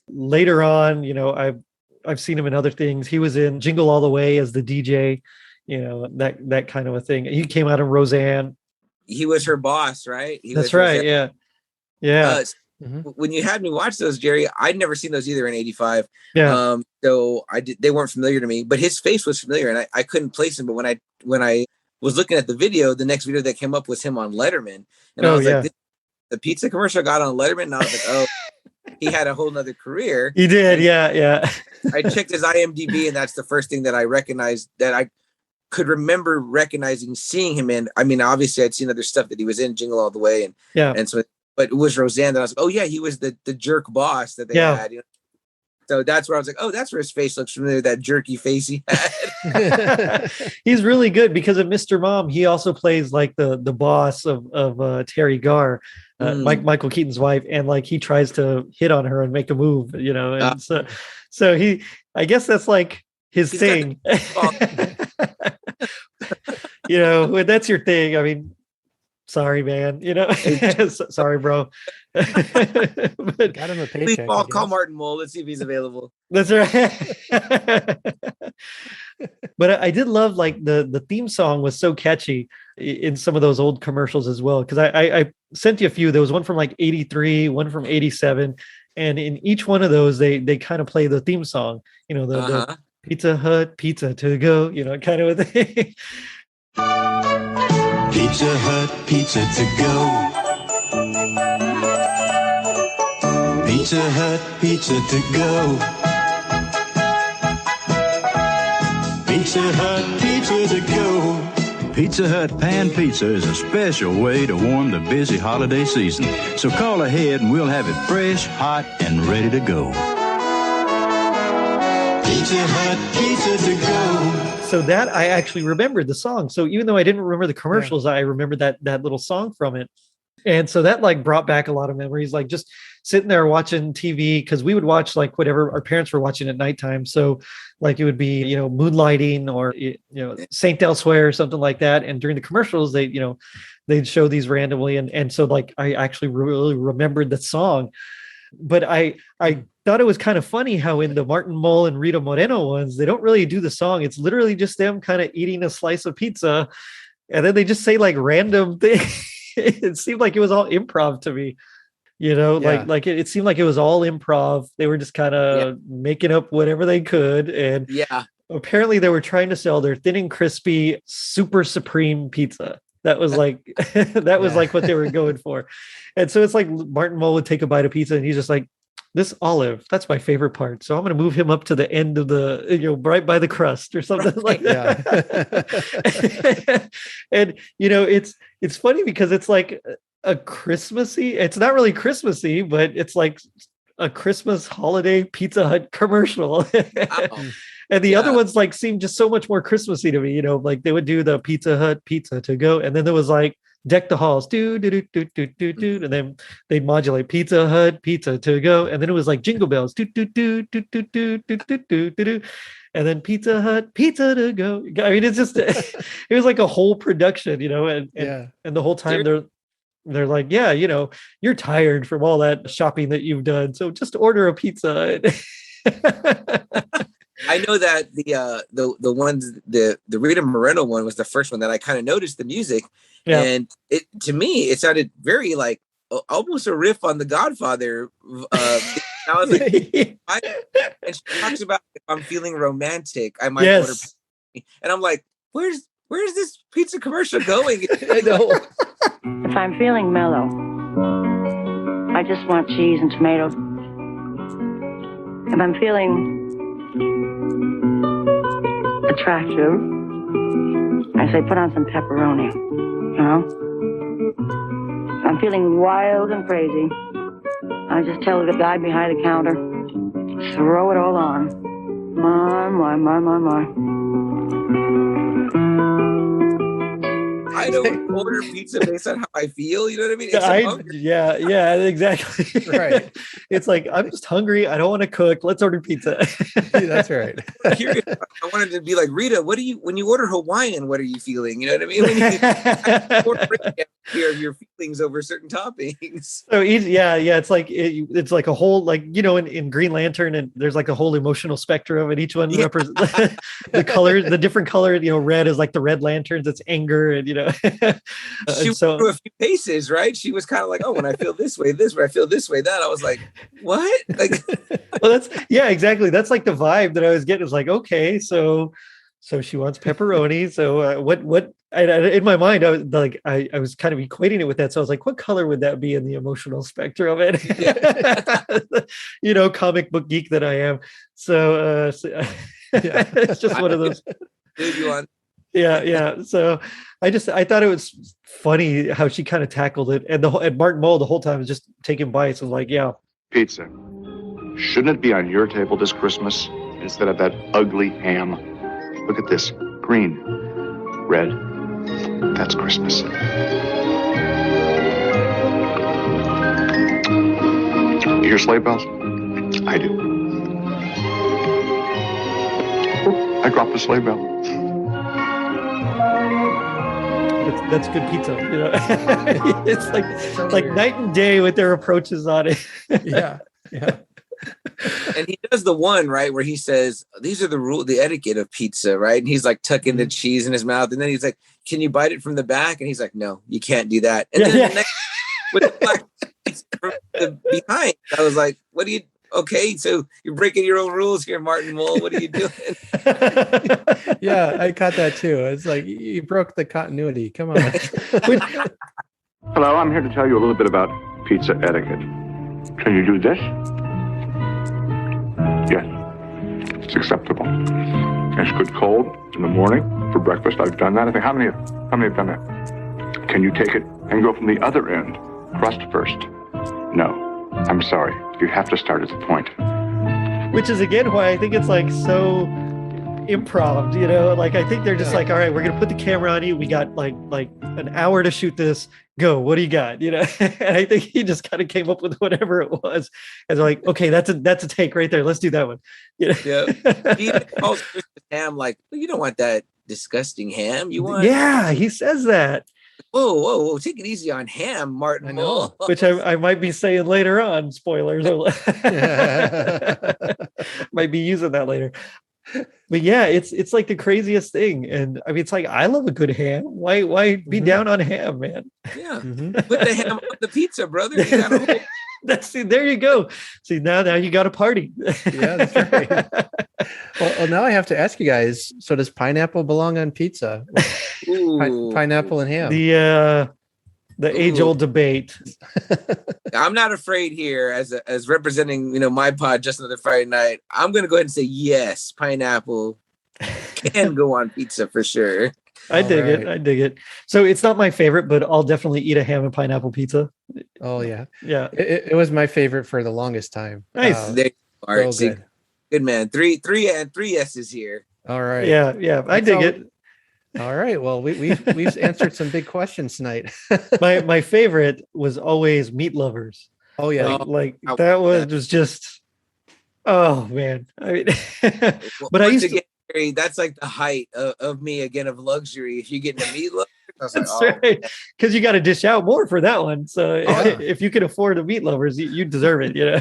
Speaker 1: Later on, I've seen him in other things. He was in Jingle All the Way as the DJ. That kind of a thing. He came out of Roseanne.
Speaker 3: He was her boss, right?
Speaker 1: That's right.
Speaker 3: Roseanne.
Speaker 1: Yeah.
Speaker 3: When you had me watch those, Jerry, I'd never seen those either in 85.
Speaker 1: Yeah.
Speaker 3: So they weren't familiar to me, but his face was familiar and I couldn't place him. But when I was looking at the video, the next video that came up was him on Letterman. And I was like, the pizza commercial got on Letterman. And I was like, oh, he had a whole nother career.
Speaker 1: He did. Yeah.
Speaker 3: I checked his IMDb and that's the first thing that I recognized, that I could remember recognizing seeing him in. I mean, obviously I'd seen other stuff that he was in, Jingle All the Way. And so, but it was Roseanne that I was like, oh yeah, he was the jerk boss that they had. So that's where I was like, oh, that's where his face looks familiar, that jerky face he had.
Speaker 1: He's really good because of Mr. Mom. He also plays like the boss of Terry Garr, Michael Keaton's wife. And like, he tries to hit on her and make a move, and so he, I guess that's like his thing. When that's your thing, I mean, sorry, man. Sorry, bro.
Speaker 2: Got him a paycheck.
Speaker 3: Please call Martin Mull. Let's see if he's available.
Speaker 1: That's right. But I did love like the theme song was so catchy in some of those old commercials as well. Because I sent you a few. There was one from like 83, one from 87, and in each one of those they kind of play the theme song. The Pizza Hut pizza to go. Kind of a thing.
Speaker 11: Pizza Hut pizza to go. Pizza Hut pizza to go. Pizza Hut pizza to go.
Speaker 12: Pizza Hut pan pizza is a special way to warm the busy holiday season. So call ahead and we'll have it fresh, hot, and ready to go.
Speaker 11: Pizza Hut pizza to go.
Speaker 1: So that I actually remembered the song. So even though I didn't remember the commercials, I remembered that little song from it. And so that like brought back a lot of memories, like just sitting there watching TV, because we would watch like whatever our parents were watching at nighttime. So like it would be, Moonlighting or, Saint Elsewhere or something like that. And during the commercials, they'd show these randomly. And so like, I actually really remembered the song, but I thought it was kind of funny how in the Martin Mull and Rita Moreno ones, they don't really do the song. It's literally just them kind of eating a slice of pizza. And then they just say like random things. It seemed like it was all improv to me, like it seemed like it was all improv. They were just kind of making up whatever they could. And apparently they were trying to sell their thin and crispy super supreme pizza. That was like, like what they were going for. And so it's like Martin Mull would take a bite of pizza and he's just like, this olive, that's my favorite part. So I'm going to move him up to the end of the, right by the crust or something like that. And, it's funny because it's like a Christmassy, it's not really Christmassy, but it's like a Christmas holiday Pizza Hut commercial. And the other ones like seemed just so much more Christmassy to me, like they would do the Pizza Hut pizza to go. And then there was like Deck the Halls, do, and then they'd modulate Pizza Hut pizza to go. And then it was like Jingle Bells, do, and then Pizza Hut pizza to go. I mean, it's just, it was like a whole production, and the whole time they're like, you're tired from all that shopping that you've done. So just order a pizza.
Speaker 3: I know that the ones, the Rita Moreno one was the first one that I kind of noticed the music, and it, to me, it sounded very like almost a riff on The Godfather. I was like, and she talks about if I'm feeling romantic, I might order pizza. And I'm like, where's this pizza commercial going?
Speaker 13: I know. If I'm feeling mellow, I just want cheese and tomatoes. If I'm feeling attractive, I say put on some pepperoni. If I'm feeling wild and crazy, I just tell the guy behind the counter, throw it all on. My.
Speaker 3: I don't order pizza based on how I feel. You know what I mean? If I'm hungry,
Speaker 1: yeah, exactly.
Speaker 2: Right.
Speaker 1: It's like, I'm just hungry. I don't want to cook. Let's order pizza.
Speaker 2: That's right.
Speaker 3: I'm curious. I wanted to be like, Rita, when you order Hawaiian, what are you feeling? You know what I mean? When you fear of your feelings over certain toppings.
Speaker 1: So easy, yeah. It's like it's like a whole, like, you know, in Green Lantern, and there's like a whole emotional spectrum of it. Each one represents the colors, the different color. You know, red is like the Red Lanterns. It's anger, and you know.
Speaker 3: She went through a few paces, right? She was kind of like, oh, when I feel this way, I feel this way, that. I was like, what? Like,
Speaker 1: well, exactly. That's like the vibe that I was getting. Is like, okay, so she wants pepperoni. So what? In my mind, I was like, I was kind of equating it with that. So I was like, what color would that be in the emotional spectrum of it? You know, comic book geek that I am. So, it's just one of those. Yeah. So I thought it was funny how she kind of tackled it, and Martin Mull the whole time was just taking bites and like, yeah.
Speaker 14: Pizza. Shouldn't it be on your table this Christmas instead of that ugly ham? Look at this. Green. Red. That's Christmas. You hear sleigh bells? I do. Oh, I dropped a sleigh bell.
Speaker 1: That's good pizza, you know. It's like night and day with their approaches on it.
Speaker 2: Yeah.
Speaker 3: And he does the one, right, where he says, these are the etiquette of pizza, right? And he's like tucking the cheese in his mouth, and then he's like, can you bite it from the back? And he's like, no, you can't do that. And then the next with the black cheese from the behind, I was like, what do you? Okay, so you're breaking your own rules here, Martin Mull. What are you doing?
Speaker 2: Yeah, I caught that too. It's like, you broke the continuity. Come on.
Speaker 14: Hello, I'm here to tell you a little bit about pizza etiquette. Can you do this? Yes, it's acceptable. It's good cold in the morning for breakfast. I've done that. I think how many have done that? Can you take it and go from the other end, crust first? No, I'm sorry. You have to start at the point.
Speaker 1: Which is again why I think it's like so improv, you know, like I think they're just like, all right, we're gonna put the camera on you. We got like an hour to shoot this. Go. What do you got? You know, and I think he just kind of came up with whatever it was, and they're like, okay, that's a take right there. Let's do that one. You know?
Speaker 3: Yeah. He calls Christmas ham like, well, you don't want that disgusting ham. You want?
Speaker 1: Yeah, he says that.
Speaker 3: Whoa! Take it easy on ham, Martin Mull.
Speaker 1: Which I might be saying later on. Spoilers. Might be using that later. But yeah, it's like the craziest thing, and I mean, it's like, I love a good ham. Why be down on ham, man?
Speaker 3: Yeah, put the ham on the pizza, brother. You gotta
Speaker 1: there you go. See, now you got a party.
Speaker 2: Yeah, that's right. Well, now I have to ask you guys. So, does pineapple belong on pizza? Pineapple and ham.
Speaker 1: The age-old debate.
Speaker 3: I'm not afraid here as representing, you know, my pod, Just Another Friday Night. I'm going to go ahead and say yes, pineapple can go on pizza for sure.
Speaker 1: I dig it. So it's not my favorite, but I'll definitely eat a ham and pineapple pizza.
Speaker 2: Oh yeah.
Speaker 1: Yeah.
Speaker 2: It was my favorite for the longest time.
Speaker 1: Nice.
Speaker 3: There you are.
Speaker 2: So good.
Speaker 3: Good man. Three S's here.
Speaker 2: All right.
Speaker 1: Yeah. I dig it.
Speaker 2: All right. Well, we've answered some big questions tonight.
Speaker 1: my favorite was always Meat Lovers.
Speaker 2: Oh yeah.
Speaker 1: Like that was just, oh man. I mean, but I used to.
Speaker 3: That's like the height of me again of luxury. If you get into Meat Lovers,
Speaker 1: that's right. Because you got to dish out more for that one. So if you can afford a Meat Lovers, you deserve it. You know.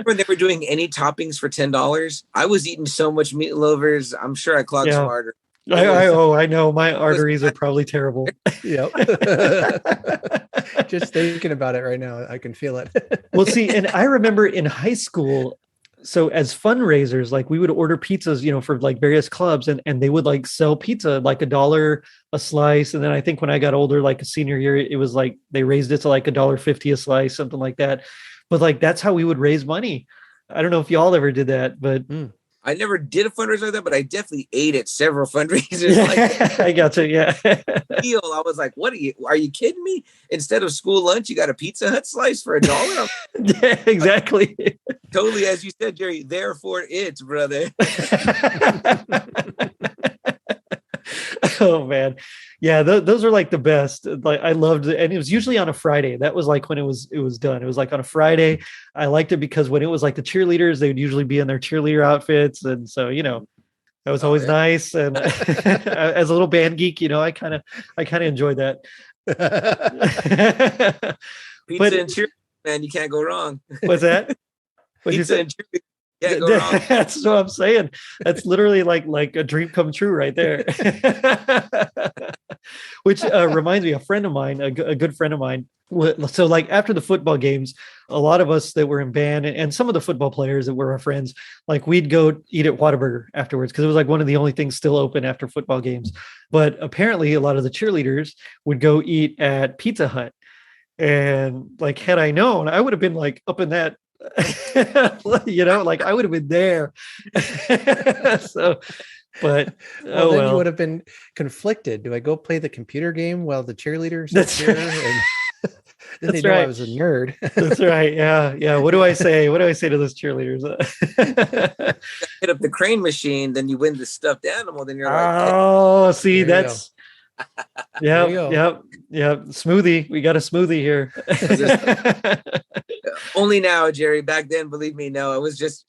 Speaker 3: When they were doing any toppings for $10, I was eating so much Meat Lovers. I'm sure I clogged some arteries.
Speaker 1: I know my arteries are probably terrible.
Speaker 2: Yep. Just thinking about it right now, I can feel it.
Speaker 1: Well, see, and I remember in high school. So as fundraisers, like we would order pizzas, you know, for like various clubs, and they would like sell pizza like $1 a slice. And then I think when I got older, like a senior year, it was like they raised it to like $1.50 a slice, something like that. But like that's how we would raise money. I don't know if y'all ever did that, but
Speaker 3: I never did a fundraiser like that, but I definitely ate at several fundraisers. Like,
Speaker 1: I got you. Yeah.
Speaker 3: I was like, are you kidding me? Instead of school lunch, you got a Pizza Hut slice for $1?
Speaker 1: Yeah, exactly.
Speaker 3: Totally. As you said, Jerry, therefore it's, brother.
Speaker 1: Oh man, yeah, those are like the best. Like I loved it, and it was usually on a Friday. That was like when it was done. It was like on a Friday. I liked it because when it was like the cheerleaders, they would usually be in their cheerleader outfits, and so that was always nice. And as a little band geek, I kind of enjoyed that.
Speaker 3: Pizza and cheer, man, you can't go wrong.
Speaker 1: What's that? What'd
Speaker 3: Pizza and cheer, can't go wrong.
Speaker 1: That's what I'm saying. That's literally like a dream come true right there. Which reminds me, a friend of mine, a good friend of mine. So like after the football games, a lot of us that were in band and some of the football players that were our friends, like we'd go eat at Whataburger afterwards because it was like one of the only things still open after football games. But apparently a lot of the cheerleaders would go eat at Pizza Hut. And like, had I known, I would have been like up in that, like I would have been there. So, but
Speaker 2: then you would have been conflicted. Do I go play the computer game while the cheerleaders are here? And then
Speaker 1: that's
Speaker 2: they know
Speaker 1: right.
Speaker 2: I was a nerd.
Speaker 1: That's right. Yeah. What do I say? What do I say to those cheerleaders?
Speaker 3: Hit up the crane machine, then you win the stuffed animal. Then you're like,
Speaker 1: oh, see, that's. Yep. Smoothie. We got a smoothie here.
Speaker 3: Only now, Jerry. Back then, believe me, no. It was just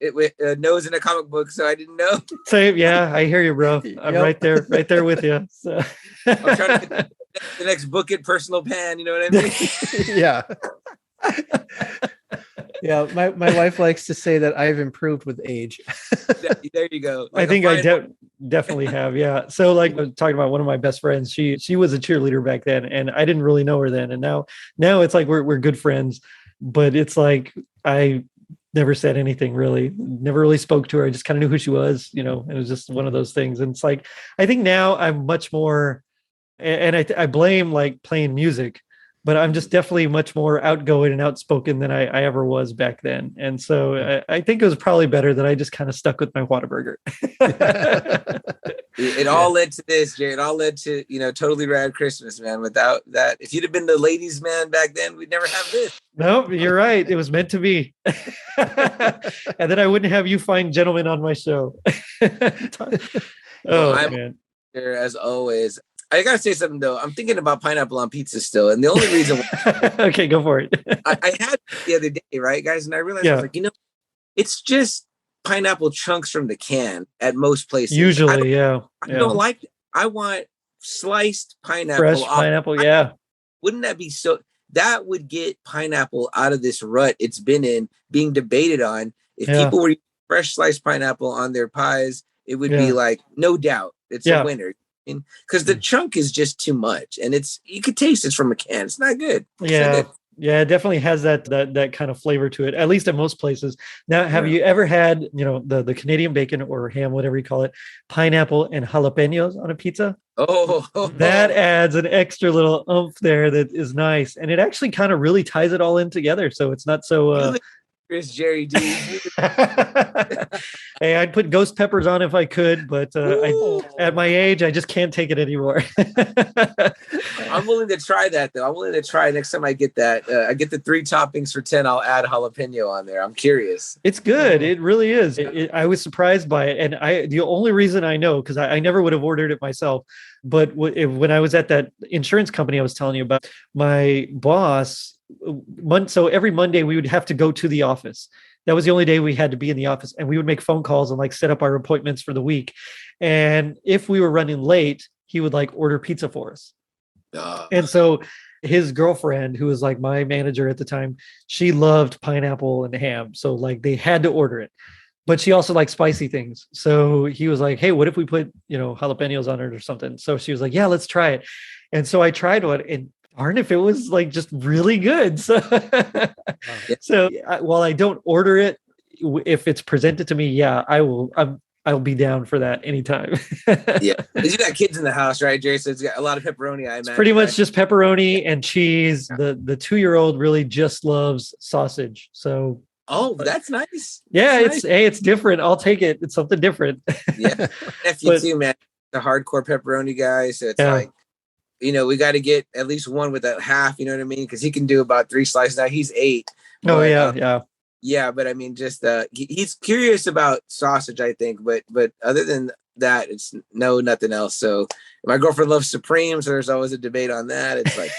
Speaker 3: nose in a comic book, so I didn't know.
Speaker 1: Same. Yeah, I hear you, bro. I'm right there with you. So.
Speaker 3: I'm trying to get the next Book It personal pan. You know what I mean?
Speaker 2: Yeah. Yeah, my wife likes to say that I've improved with age.
Speaker 3: There you go.
Speaker 1: Like I think I definitely have. Yeah. So like I was talking about one of my best friends, she was a cheerleader back then and I didn't really know her then. And now it's like we're good friends, but it's like I never said anything really, never really spoke to her. I just kind of knew who she was, it was just one of those things. And it's like, I think now I'm much more, and I blame like playing music, but I'm just definitely much more outgoing and outspoken than I ever was back then. And so I think it was probably better that I just kind of stuck with my Whataburger.
Speaker 3: It all led to this, Jerry. It all led to, Totally Rad Christmas, man. Without that, if you'd have been the ladies' man back then, we'd never have this.
Speaker 1: No, you're right. It was meant to be. And then I wouldn't have you fine gentlemen on my show.
Speaker 3: Man. Here, as always. I gotta say something though. I'm thinking about pineapple on pizza still, and the only reason
Speaker 1: okay, go for it.
Speaker 3: I had it the other day, right, guys, and I realized I was like, it's just pineapple chunks from the can at most places.
Speaker 1: Usually,
Speaker 3: I don't like it. I want sliced pineapple,
Speaker 1: fresh pineapple. Yeah,
Speaker 3: wouldn't that be so? That would get pineapple out of this rut it's been in, being debated on. If people were using fresh sliced pineapple on their pies, it would be like no doubt it's a winner. Because the chunk is just too much, and you could taste it from a can. It's not good.
Speaker 1: Yeah, it definitely has that kind of flavor to it. At least at most places. Now, have you ever had the Canadian bacon or ham, whatever you call it, pineapple and jalapenos on a pizza?
Speaker 3: Oh,
Speaker 1: that adds an extra little oomph there that is nice, and it actually kind of really ties it all in together. So it's not so.
Speaker 3: Chris Jerry D.
Speaker 1: Hey, I'd put ghost peppers on if I could, but at my age, I just can't take it anymore.
Speaker 3: I'm willing to try that though. I'm willing to try next time I get that. I get the 3 toppings for 10. I'll add jalapeno on there. I'm curious.
Speaker 1: It's good. It really is. I was surprised by it, and the only reason I know because I never would have ordered it myself. But when I was at that insurance company I was telling you about, my boss. So every Monday we would have to go to the office. That was the only day we had to be in the office, and we would make phone calls and like set up our appointments for the week. And if we were running late, he would like order pizza for us. And so his girlfriend, who was like my manager at the time, she loved pineapple and ham. So like they had to order it, but she also liked spicy things. So he was like, hey, what if we put, jalapenos on it or something? So she was like, yeah, let's try it. And so I tried one, and darn if it was like just really good. So, while I don't order it, if it's presented to me, I'll be down for that anytime.
Speaker 3: Yeah, because you got kids in the house, right, Jerry? So it's got a lot of pepperoni. I imagine.
Speaker 1: It's pretty much just pepperoni and cheese. The 2-year-old really just loves sausage. So.
Speaker 3: Oh, that's nice.
Speaker 1: Yeah,
Speaker 3: that's
Speaker 1: it's different. I'll take it. It's something different.
Speaker 3: Yeah, nephew too, man. The hardcore pepperoni guy. So it's like. We got to get at least one with a half, you know what I mean? Because he can do about 3 slices. Now he's 8.
Speaker 1: Oh,
Speaker 3: but,
Speaker 1: yeah.
Speaker 3: Yeah, but I mean, just he's curious about sausage, I think. But other than that, it's nothing else. So My girlfriend loves Supreme, so there's always a debate on that. It's like,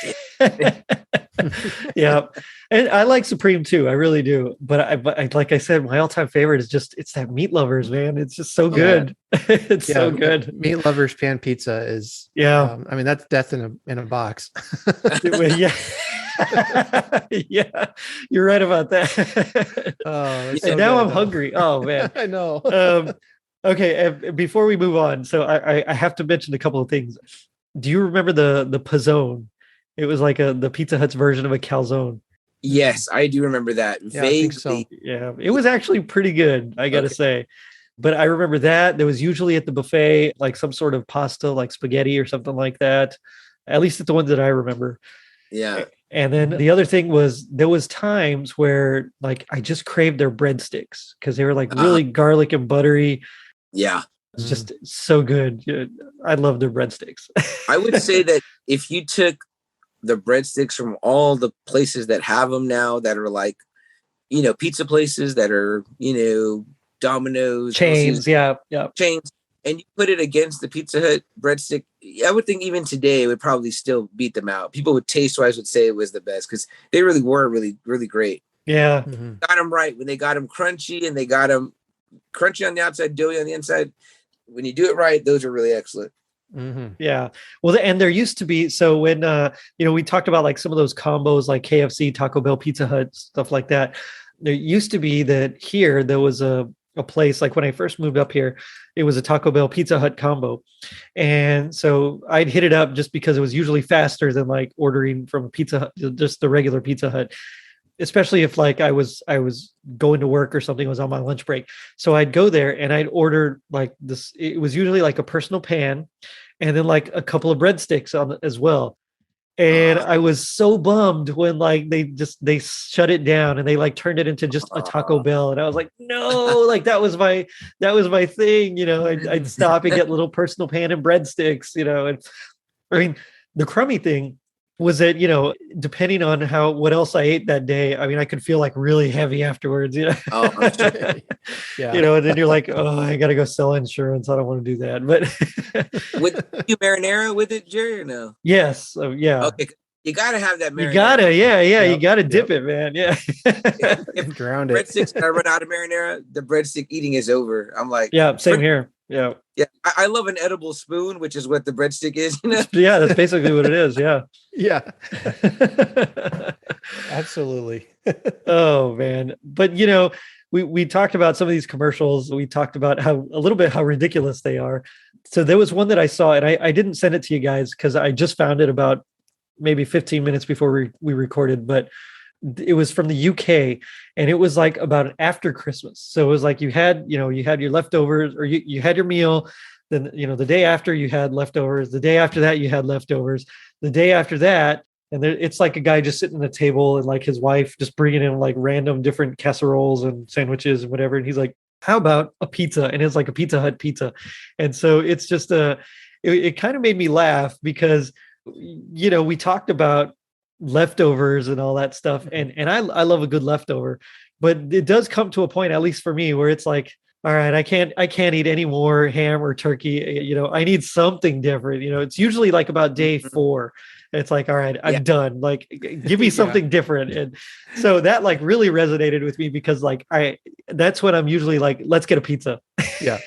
Speaker 1: yeah, and I like Supreme too. I really do. But like I said, my all-time favorite is it's that Meat Lovers, man. It's just so good. It's so good.
Speaker 2: Meat Lovers pan pizza is I mean, that's death in a box.
Speaker 1: Yeah. Yeah, you're right about that. And now I'm hungry. Oh man,
Speaker 2: I know.
Speaker 1: Okay, before we move on, so I have to mention a couple of things. Do you remember the Pizzone? It was like the Pizza Hut's version of a calzone.
Speaker 3: Yes, I do remember that.
Speaker 2: Yeah, I think so.
Speaker 1: Yeah, it was actually pretty good, I gotta say. But I remember that there was usually at the buffet like some sort of pasta, like spaghetti or something like that. At least it's the ones that I remember.
Speaker 3: Yeah.
Speaker 1: And then the other thing was there was times where like I just craved their breadsticks because they were like really garlic and buttery.
Speaker 3: Yeah.
Speaker 1: It's just so good. I love their breadsticks.
Speaker 3: I would say that if you took the breadsticks from all the places that have them now that are like, pizza places that are, Domino's.
Speaker 1: Chains. Yeah.
Speaker 3: Chains. And you put it against the Pizza Hut breadstick, I would think even today it would probably still beat them out. People would taste-wise would say it was the best because they really were really, really great.
Speaker 1: Yeah.
Speaker 3: Got them right when they got them crunchy and they got them crunchy on the outside, doughy on the inside. When you do it right, those are really excellent.
Speaker 1: Yeah. Well, and there used to be, so when, we talked about like some of those combos like KFC, Taco Bell, Pizza Hut, stuff like that. There used to be that here, there was a place like when I first moved up here, it was a Taco Bell Pizza Hut combo. And so I'd hit it up just because it was usually faster than like ordering from a Pizza Hut, just the regular Pizza Hut, especially if like I was going to work or something, was on my lunch break. So I'd go there and I'd order like this. It was usually like a personal pan and then like a couple of breadsticks on as well. And I was so bummed when like they shut it down and they like turned it into just a Taco Bell. And I was like, no, like that was my thing. I'd stop and get little personal pan and breadsticks, and I mean, the crummy thing was that, depending on what else I ate that day, I mean, I could feel like really heavy afterwards,
Speaker 3: Oh, sure.
Speaker 2: Yeah.
Speaker 1: And then you're like, oh, I got to go sell insurance. I don't want to do that. But
Speaker 3: with you marinara with it, Jerry, or no?
Speaker 1: Yes. Yeah.
Speaker 3: Okay. You got to have that marinara.
Speaker 1: You got to, yeah. You got to dip it, man. Yeah.
Speaker 3: If
Speaker 2: drowned it.
Speaker 3: Breadsticks, I run out of marinara, the breadstick eating is over. I'm like,
Speaker 1: yeah, same here. Yeah.
Speaker 3: Yeah. I love an edible spoon, which is what the breadstick is.
Speaker 1: Yeah, that's basically what it is. Yeah.
Speaker 2: Yeah. Absolutely.
Speaker 1: Oh man. But we talked about some of these commercials. We talked about how ridiculous they are. So there was one that I saw and I didn't send it to you guys because I just found it about maybe 15 minutes before we recorded, but it was from the UK and it was like about after Christmas. So it was like you had your leftovers or you had your meal. Then, the day after you had leftovers, the day after that you had leftovers, the day after that. And it's like a guy just sitting at a table and like his wife just bringing in like random different casseroles and sandwiches and whatever. And he's like, how about a pizza? And it's like a Pizza Hut pizza. And so it's just it kind of made me laugh because, we talked about leftovers and all that stuff. And I love a good leftover, but it does come to a point, at least for me, where it's like, all right, I can't eat any more ham or turkey. I need something different. It's usually like about day 4. It's like, all right, I'm done. Like, give me something different. And so that like really resonated with me because like that's when I'm usually like, let's get a pizza.
Speaker 2: Yeah.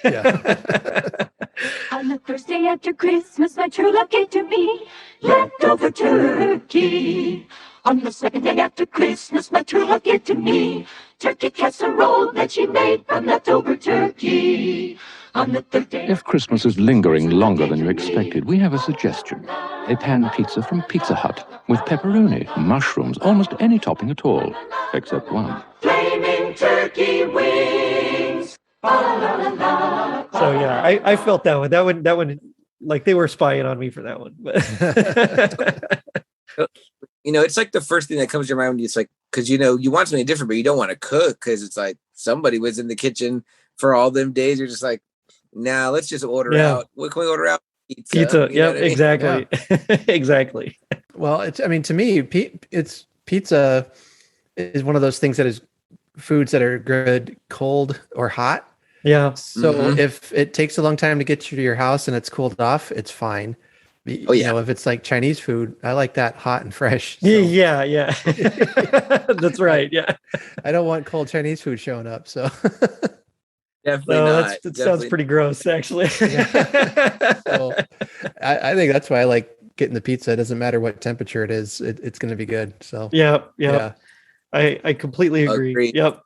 Speaker 15: On the first day after Christmas, my true love gave to me leftover turkey. On the second day after Christmas, my true love gave to me turkey casserole that she made from leftover turkey. On the third day,
Speaker 16: if Christmas is lingering longer than you expected, we have a suggestion. A pan pizza from Pizza Hut with pepperoni, mushrooms, almost any topping at all, except one.
Speaker 15: Flaming turkey wings.
Speaker 1: So yeah, I felt that one. That one, like they were spying on me for that one.
Speaker 3: It's like the first thing that comes to your mind when it's like, because you want something different, but you don't want to cook because it's like somebody was in the kitchen for all them days. You're just like, nah, let's just order out. What can we order out?
Speaker 1: Pizza. Yep, exactly. Yeah. Exactly.
Speaker 2: Well, to me, it's pizza is one of those things that is foods that are good cold or hot.
Speaker 1: Yeah.
Speaker 2: So if it takes a long time to get you to your house and it's cooled off, it's fine. You know, if it's like Chinese food, I like that hot and fresh. So.
Speaker 1: Yeah. That's right. Yeah.
Speaker 2: I don't want cold Chinese food showing up. So
Speaker 3: definitely not.
Speaker 1: That sounds pretty gross, actually.
Speaker 2: So I think that's why I like getting the pizza. It doesn't matter what temperature it is. It's going to be good. So
Speaker 1: yeah. I completely agree. Yep.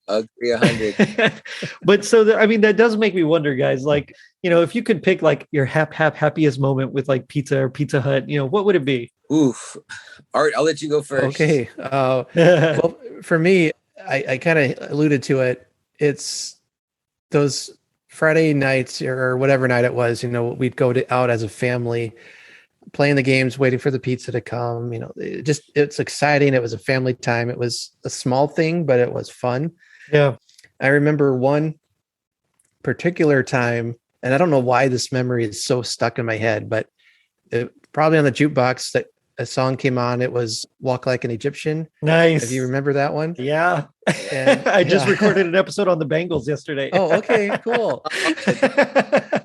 Speaker 3: Agree 100.
Speaker 1: But so I mean, that does make me wonder, guys, like, you know, if you could pick like your happiest moment with like pizza or Pizza Hut, you know, what would it be?
Speaker 3: Oof. Art, I'll let you go first.
Speaker 2: Okay. Well, for me, I kind of alluded to it. It's those Friday nights or whatever night it was, you know, we'd go out as a family, playing the games, waiting for the pizza to come. You know, it's exciting. It was a family time. It was a small thing, but it was fun.
Speaker 1: Yeah.
Speaker 2: I remember one particular time, and I don't know why this memory is so stuck in my head, but probably on the jukebox that a song came on. It was Walk Like an Egyptian.
Speaker 1: Nice.
Speaker 2: If you remember that one?
Speaker 1: Yeah. And, I just recorded an episode on the Bengals yesterday.
Speaker 2: Oh, okay, cool.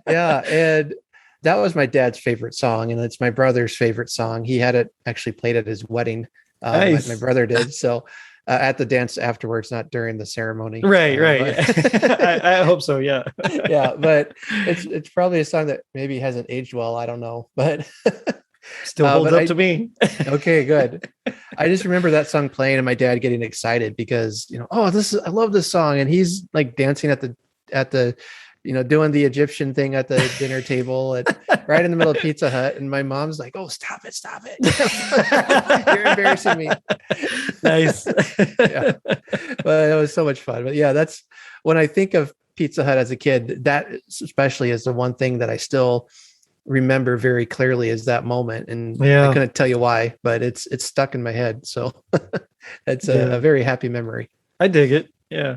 Speaker 2: Yeah. And that was my dad's favorite song, and it's my brother's favorite song. He had it actually played at his wedding.
Speaker 1: Nice.
Speaker 2: My brother did. So at the dance afterwards, not during the ceremony.
Speaker 1: Right. I hope so. Yeah.
Speaker 2: Yeah. But it's probably a song that maybe hasn't aged well. I don't know, but
Speaker 1: still holds up to me.
Speaker 2: Okay, good. I just remember that song playing and my dad getting excited because, you know, I love this song. And he's like dancing at the, you know, doing the Egyptian thing at the dinner table right in the middle of Pizza Hut. And my mom's like, "Oh, stop it. You're embarrassing me."
Speaker 1: Nice.
Speaker 2: Yeah. But it was so much fun. But yeah, that's when I think of Pizza Hut as a kid, that especially is the one thing that I still remember very clearly is that moment. And I couldn't tell you why, but it's stuck in my head. So it's a very happy memory.
Speaker 1: I dig it. Yeah.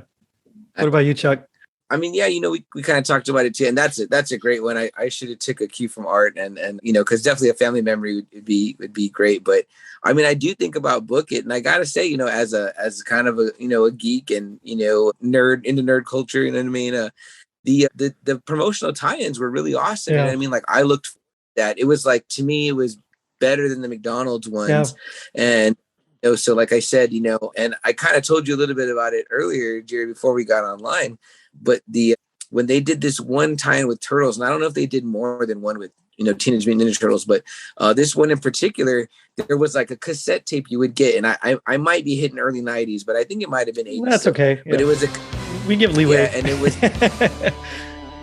Speaker 1: What about you, Chuck?
Speaker 3: I mean, yeah, you know, we kind of talked about it too, and that's a great one. I should have took a cue from Art, and you know, because definitely a family memory would be great. But I mean, I do think about Book It, and I gotta say, you know, as kind of a geek and, you know, nerd into nerd culture, you know what I mean. The promotional tie-ins were really awesome.
Speaker 1: Yeah.
Speaker 3: You know what I mean? Like I looked for that. It was like, to me, it was better than the McDonald's ones, and. So like I said, you know, and I kind of told you a little bit about it earlier, Jerry, before we got online, but when they did this one tie-in with Turtles, and I don't know if they did more than one with, you know, Teenage Mutant Ninja Turtles, but this one in particular, there was like a cassette tape you would get, and I might be hitting early 90s, but I think it might have been 80s.
Speaker 1: That's okay.
Speaker 3: But it was
Speaker 1: we give leeway.
Speaker 3: Yeah, and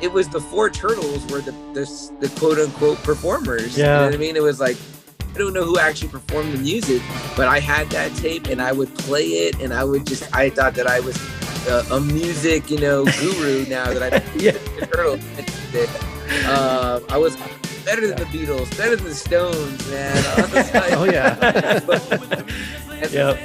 Speaker 3: it was before Turtles were the quote unquote performers.
Speaker 1: Yeah.
Speaker 3: You know what I mean? It was like, I don't know who actually performed the music, but I had that tape and I would play it, and I thought that I was a music, you know, guru now that I the Turtles. I was better than the Beatles, better than the Stones, man. I was like,
Speaker 2: oh yeah.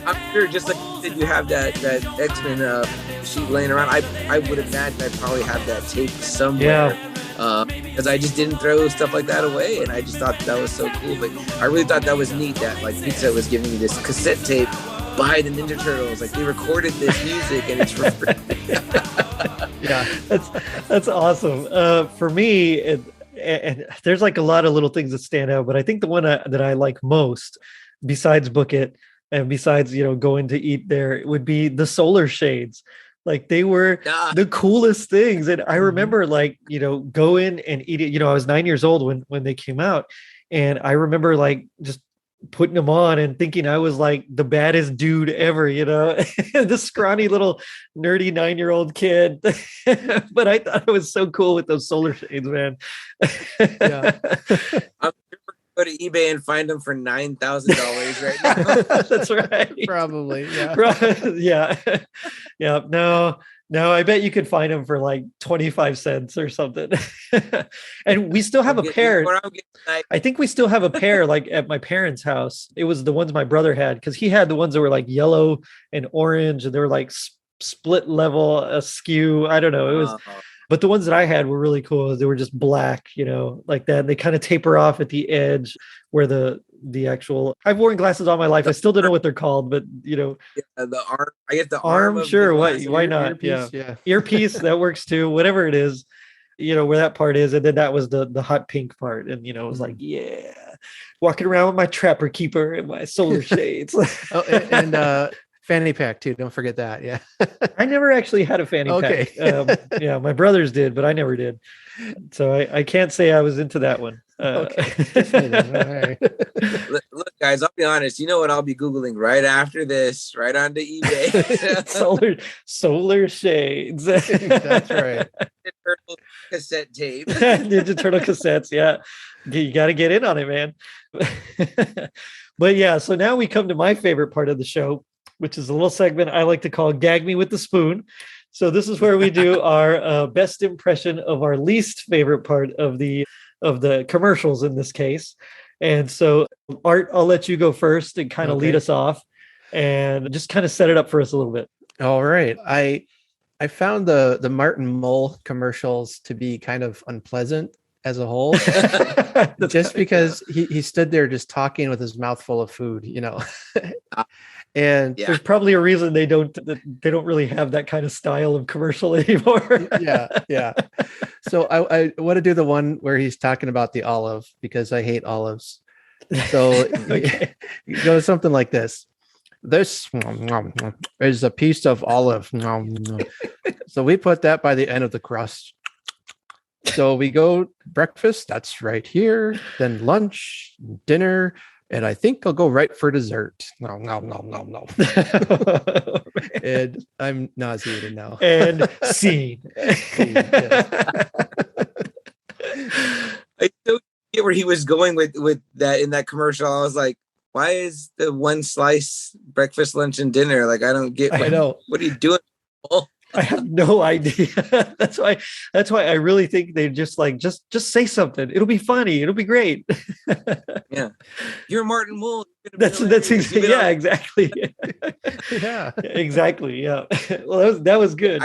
Speaker 3: I'm sure, just like you said, you have that X-Men sheet laying around. I would imagine I probably have that tape somewhere.
Speaker 1: Yeah.
Speaker 3: Because I just didn't throw stuff like that away, and I just thought that was so cool. But I really thought that was neat that like Pizza was giving me this cassette tape by the Ninja Turtles. Like they recorded this music and it's for free.
Speaker 1: Yeah, that's awesome. For me, and there's like a lot of little things that stand out, but I think the one that I like most, besides Book It and besides, you know, going to eat there, would be the solar shades. Like they were the coolest things. And I remember like, you know, going and eating, you know, I was 9 years old when they came out. And I remember like just putting them on and thinking I was like the baddest dude ever, you know, this scrawny little nerdy 9-year-old kid. But I thought it was so cool with those solar shades, man.
Speaker 3: Yeah. I'm go to eBay and find them for $9,000 right now.
Speaker 1: That's right.
Speaker 2: Probably. Yeah.
Speaker 1: Yeah. No, I bet you could find them for like 25 cents or something. And we still have a pair. I think we still have a pair like at my parents' house. It was the ones my brother had, because he had the ones that were like yellow and orange, and they were like split level askew. I don't know. It was. But the ones that I had were really cool. They were just black, you know, like that. And they kind of taper off at the edge where the actual. I've worn glasses all my life. I still don't know what they're called, but you know,
Speaker 3: the arm. I get the
Speaker 1: arm. Sure, why not?
Speaker 2: Earpiece, yeah.
Speaker 1: Earpiece that works too. Whatever it is. where that part is. And then that was the hot pink part. And, it was like, yeah, walking around with my trapper keeper and my solar shades.
Speaker 2: and fanny pack too. Don't forget that. Yeah.
Speaker 1: I never actually had a fanny pack. Yeah, my brothers did, but I never did. So I can't say I was into that one.
Speaker 2: Okay.
Speaker 3: Look, guys, I'll be honest. You know what I'll be Googling right after this, right onto eBay?
Speaker 1: solar shades.
Speaker 2: That's right.
Speaker 3: Turtle cassette tape.
Speaker 1: Ninja Turtle cassettes. Yeah. You got to get in on it, man. But yeah, so now we come to my favorite part of the show, which is a little segment I like to call Gag Me with the Spoon. So this is where we do our best impression of our least favorite part of the commercials in this case. And so, Art, I'll let you go first and kind of lead us off and just kind of set it up for us a little bit.
Speaker 2: All right. I found the Martin Mull commercials to be kind of unpleasant as a whole, just because he stood there just talking with his mouth full of food, and
Speaker 1: there's probably a reason they don't really have that kind of style of commercial anymore.
Speaker 2: yeah. So I want to do the one where he's talking about the olive because I hate olives. So it goes something like this. This is a piece of olive. So we put that by the end of the crust. So we go breakfast, that's right here. Then lunch, dinner, and I think I'll go right for dessert. No. And I'm nauseated now.
Speaker 1: And scene.
Speaker 3: I don't get where he was going with that in that commercial. I was like, why is the one slice breakfast, lunch, and dinner? Like, I don't get.
Speaker 2: I know.
Speaker 3: What are you doing?
Speaker 1: I have no idea. That's why I really think they just say something. It'll be funny. It'll be great.
Speaker 3: Yeah. You're Martin Mull.
Speaker 1: That's exactly. Yeah, exactly.
Speaker 2: Yeah.
Speaker 1: Exactly. Yeah. Well, that was good.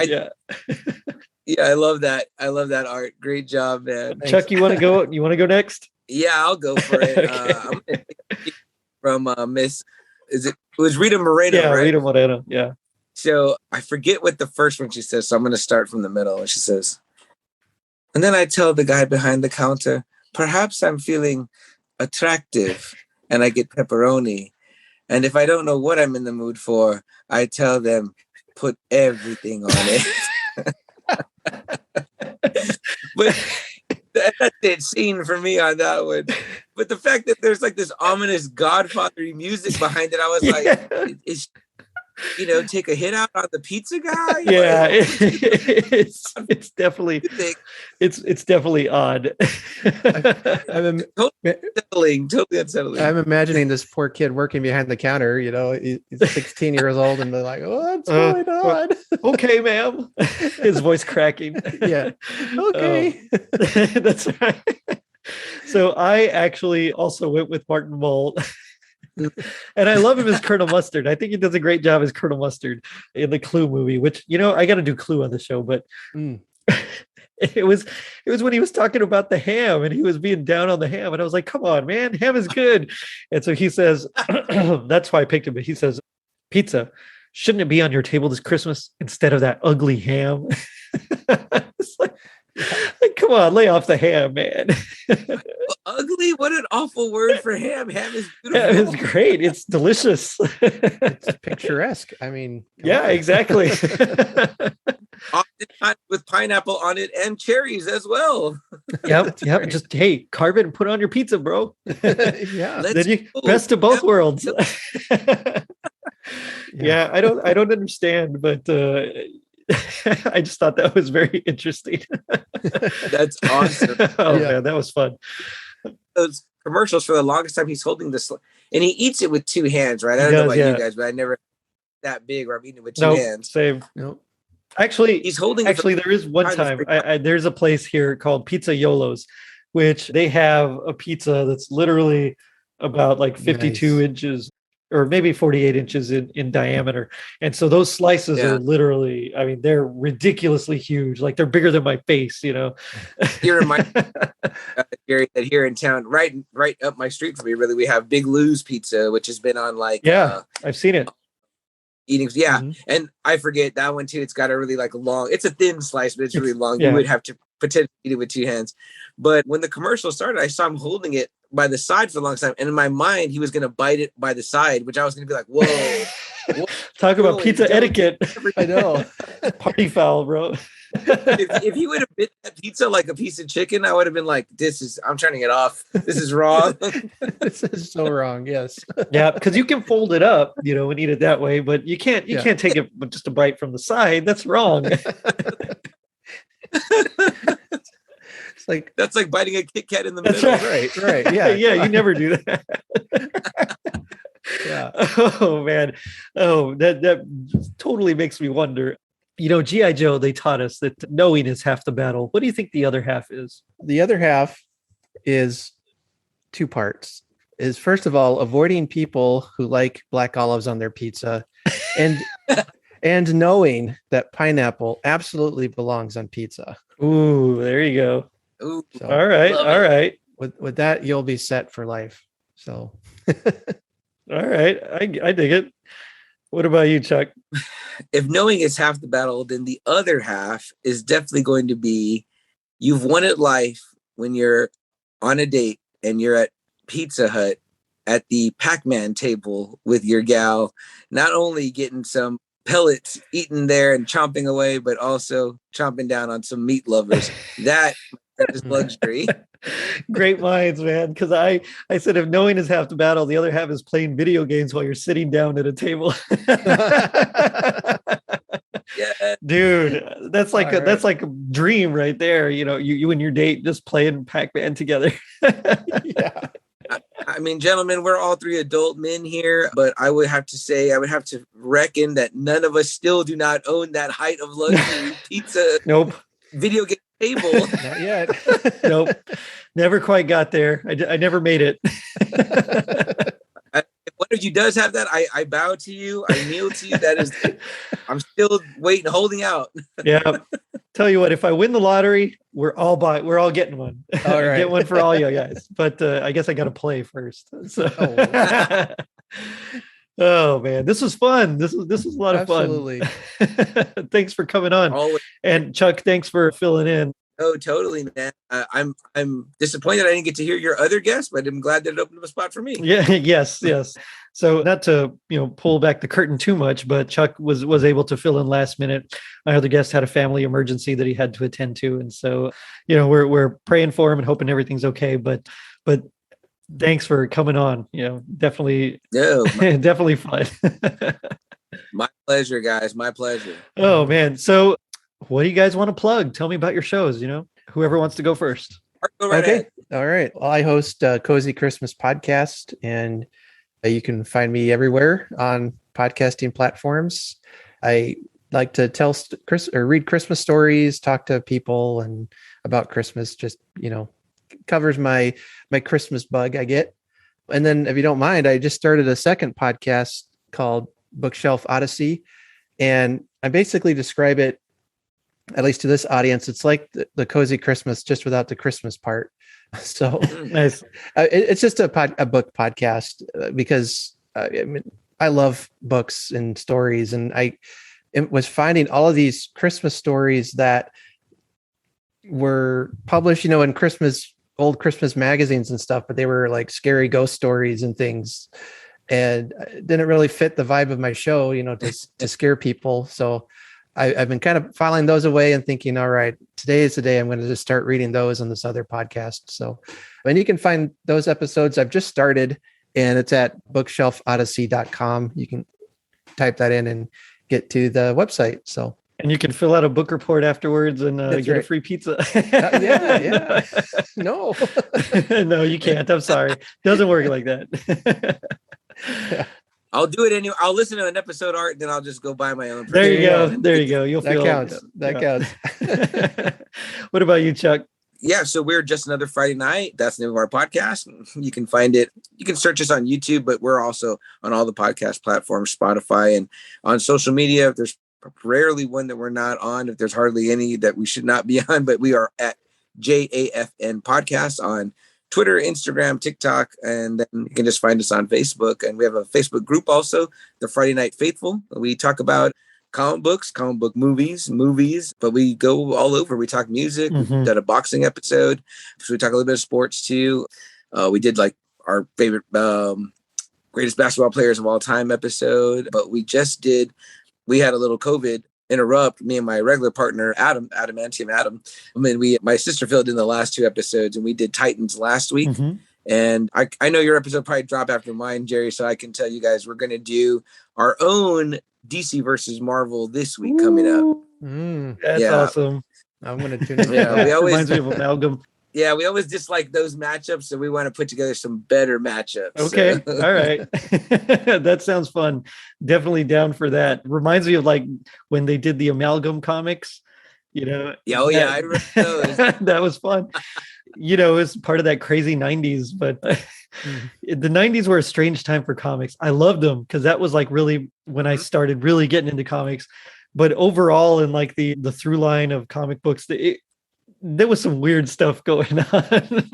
Speaker 3: Yeah, I love that. I love that, Art. Great job, man.
Speaker 1: Thanks. Chuck, you want to go? You want to go next?
Speaker 3: Yeah, I'll go for it.
Speaker 1: Okay.
Speaker 3: I'm gonna take it from Miss. It was Rita Moreno?
Speaker 1: Yeah,
Speaker 3: right?
Speaker 1: Rita Moreno. Yeah.
Speaker 3: So I forget what the first one she says. So I'm going to start from the middle. And she says, and then I tell the guy behind the counter, perhaps I'm feeling attractive, and I get pepperoni. And if I don't know what I'm in the mood for, I tell them, put everything on it. But that's it. Scene for me on that one. But the fact that there's like this ominous Godfather music behind it, I was like, it's take a hit out on the pizza guy.
Speaker 1: Yeah, it's definitely odd.
Speaker 3: Totally unsettling.
Speaker 2: I'm imagining this poor kid working behind the counter. He's 16 years old, and they're like, "What's going on?"
Speaker 1: Okay, ma'am. His voice cracking.
Speaker 2: Yeah. Okay.
Speaker 1: That's right. So I actually also went with Martin Mull. And I love him as Colonel Mustard. I think he does a great job as Colonel Mustard in the Clue movie, which, I got to do Clue on the show, but it was when he was talking about the ham and he was being down on the ham. And I was like, come on, man, ham is good. And so he says, that's why I picked him. But he says, pizza, shouldn't it be on your table this Christmas instead of that ugly ham? It's like, come on, lay off the ham, man.
Speaker 3: Ugly? What an awful word for ham. Ham is beautiful.
Speaker 1: Ham is great. It's delicious.
Speaker 2: It's picturesque. I mean,
Speaker 1: yeah, exactly.
Speaker 3: Oftentimes with pineapple on it and cherries as well.
Speaker 1: Yep. Right. Just carve it and put it on your pizza, bro.
Speaker 2: Yeah.
Speaker 1: Then you best of both worlds. Yeah, I don't understand, but I just thought that was very interesting.
Speaker 3: That's awesome.
Speaker 1: Man, that was fun.
Speaker 3: Those commercials, for the longest time, he's holding this, and he eats it with two hands, right? I don't know about you guys, but I never that big where I'm eating it with two hands.
Speaker 1: Same.
Speaker 2: Nope.
Speaker 3: Actually, he's holding.
Speaker 1: Actually, there is one time. There's a place here called Pizza Yolos, which they have a pizza that's literally about like 52 inches. Or maybe 48 inches in diameter. And so those slices are literally, they're ridiculously huge. Like they're bigger than my face, You
Speaker 3: remind Gary that here in town, right up my street from me, really, we have Big Lou's Pizza, which has been on like...
Speaker 1: Yeah, I've seen it.
Speaker 3: Eatings, yeah. Mm-hmm. And I forget that one too. It's got a really like long, it's a thin slice, but it's really long. You would have to potentially eat it with two hands. But when the commercial started, I saw him holding it by the side for a long time. And in my mind, he was going to bite it by the side, which I was going to be like, whoa.
Speaker 1: Talk about pizza etiquette.
Speaker 2: I know.
Speaker 1: Party foul, bro.
Speaker 3: if he would have bit that pizza like a piece of chicken, I would have been like, I'm trying to get off. This is wrong.
Speaker 2: This is so wrong. Yes.
Speaker 1: Yeah, because you can fold it up, and eat it that way, but you can't take it just a bite from the side. That's wrong.
Speaker 2: It's like
Speaker 3: that's like biting a Kit Kat in the middle.
Speaker 2: Right. Yeah.
Speaker 1: Yeah, you never do that.
Speaker 2: Yeah.
Speaker 1: Oh man. Oh, that totally makes me wonder. G.I. Joe, they taught us that knowing is half the battle. What do you think the other half is?
Speaker 2: The other half is two parts. Is first of all, avoiding people who like black olives on their pizza and knowing that pineapple absolutely belongs on pizza.
Speaker 1: Ooh, there you go.
Speaker 3: Ooh,
Speaker 1: so, all right.
Speaker 2: With that, you'll be set for life. So
Speaker 1: all right. I dig it. What about you, Chuck?
Speaker 3: If knowing is half the battle, then the other half is definitely going to be you've won at life when you're on a date and you're at Pizza Hut at the Pac-Man table with your gal, not only getting some pellets eaten there and chomping away, but also chomping down on some meat lovers. That is luxury.
Speaker 1: Great minds, man. Because I said if knowing is half the battle, the other half is playing video games while you're sitting down at a table.
Speaker 3: Yeah,
Speaker 1: dude, that's like that's like a dream right there. You and your date just playing Pac-Man together.
Speaker 2: Yeah.
Speaker 3: I mean, gentlemen, we're all three adult men here, but I would have to reckon that none of us still do not own that height of luxury pizza.
Speaker 1: Nope.
Speaker 3: Video game table.
Speaker 2: Not yet.
Speaker 1: Nope. Never quite got there. I never made it.
Speaker 3: If one of you does have that, I bow to you. I kneel to you. I'm still waiting, holding out.
Speaker 1: Yeah. Tell you what, if I win the lottery, we're all getting one.
Speaker 2: All right.
Speaker 1: Get one for all you guys. But I guess I got to play first. So. Oh man, this was fun. This was a lot of
Speaker 2: Absolutely.
Speaker 1: fun. Thanks for coming on.
Speaker 3: Always.
Speaker 1: And Chuck, thanks for filling in.
Speaker 3: Oh, totally, man. I'm disappointed I didn't get to hear your other guests, but I'm glad that it opened up a spot for me.
Speaker 1: Yeah, yes. So not to pull back the curtain too much, but Chuck was able to fill in last minute. My other guest had a family emergency that he had to attend to, and so we're praying for him and hoping everything's okay. But thanks for coming on. Definitely, definitely fun.
Speaker 3: My pleasure, guys. My pleasure.
Speaker 1: Oh man, so. What do you guys want to plug? Tell me about your shows, whoever wants to go first.
Speaker 2: Okay. All right. Well, I host a Cozy Christmas podcast, and you can find me everywhere on podcasting platforms. I like to tell read Christmas stories, talk to people and about Christmas, just, covers my Christmas bug I get. And then if you don't mind, I just started a second podcast called Bookshelf Odyssey. And I basically describe it, at least to this audience, it's like the Cozy Christmas, just without the Christmas part. So
Speaker 1: nice.
Speaker 2: It's just a book podcast because I love books and stories, and I was finding all of these Christmas stories that were published, in old Christmas magazines and stuff, but they were like scary ghost stories and things, and it didn't really fit the vibe of my show, to scare people. So I've been kind of filing those away and thinking, all right, today is the day I'm going to just start reading those on this other podcast. So, and you can find those episodes I've just started, and it's at bookshelfodyssey.com. You can type that in and get to the website. So,
Speaker 1: and you can fill out a book report afterwards and get a free pizza.
Speaker 2: Yeah. No,
Speaker 1: no, you can't. I'm sorry. Doesn't work like that.
Speaker 3: Yeah. I'll do it anyway. I'll listen to an episode, Art, and then I'll just go buy my own.
Speaker 1: There you go. There you go. You'll feel
Speaker 2: counts. That counts.
Speaker 1: What about you, Chuck?
Speaker 3: Yeah, so we're Just Another Friday Night. That's the name of our podcast. You can find it. You can search us on YouTube, but we're also on all the podcast platforms, Spotify, and on social media. If there's rarely one that we're not on, if there's hardly any that we should not be on, but we are at JAFN Podcast on Twitter, Instagram, TikTok, and then you can just find us on Facebook. And we have a Facebook group also, the Friday Night Faithful. We talk about comic books, comic book movies, but we go all over. We talk music.
Speaker 1: Mhm.
Speaker 3: We did a boxing episode. So we talk a little bit of sports too. We did like our favorite greatest basketball players of all time episode. But we had a little COVID interrupt, me and my regular partner, Adam. I mean, my sister filled in the last 2 episodes, and we did Titans last week.
Speaker 1: Mhm.
Speaker 3: And I know your episode probably dropped after mine, Jerry, so I can tell you guys we're going to do our own DC versus Marvel this week coming up.
Speaker 1: That's awesome.
Speaker 2: I'm going to tune in.
Speaker 3: Yeah, we always
Speaker 1: reminds me of Amalgam.
Speaker 3: Yeah, we always dislike those matchups, so we want to put together some better matchups.
Speaker 1: Okay.
Speaker 3: So.
Speaker 1: All right. That sounds fun. Definitely down for that. Reminds me of like when they did the Amalgam comics, you know.
Speaker 3: Yeah, I remember those.
Speaker 1: That was fun. You know, it was part of that crazy 90s, but the 90s were a strange time for comics. I loved them because that was like really when I started really getting into comics. But overall, in like the through line of comic books, there was some weird stuff going on.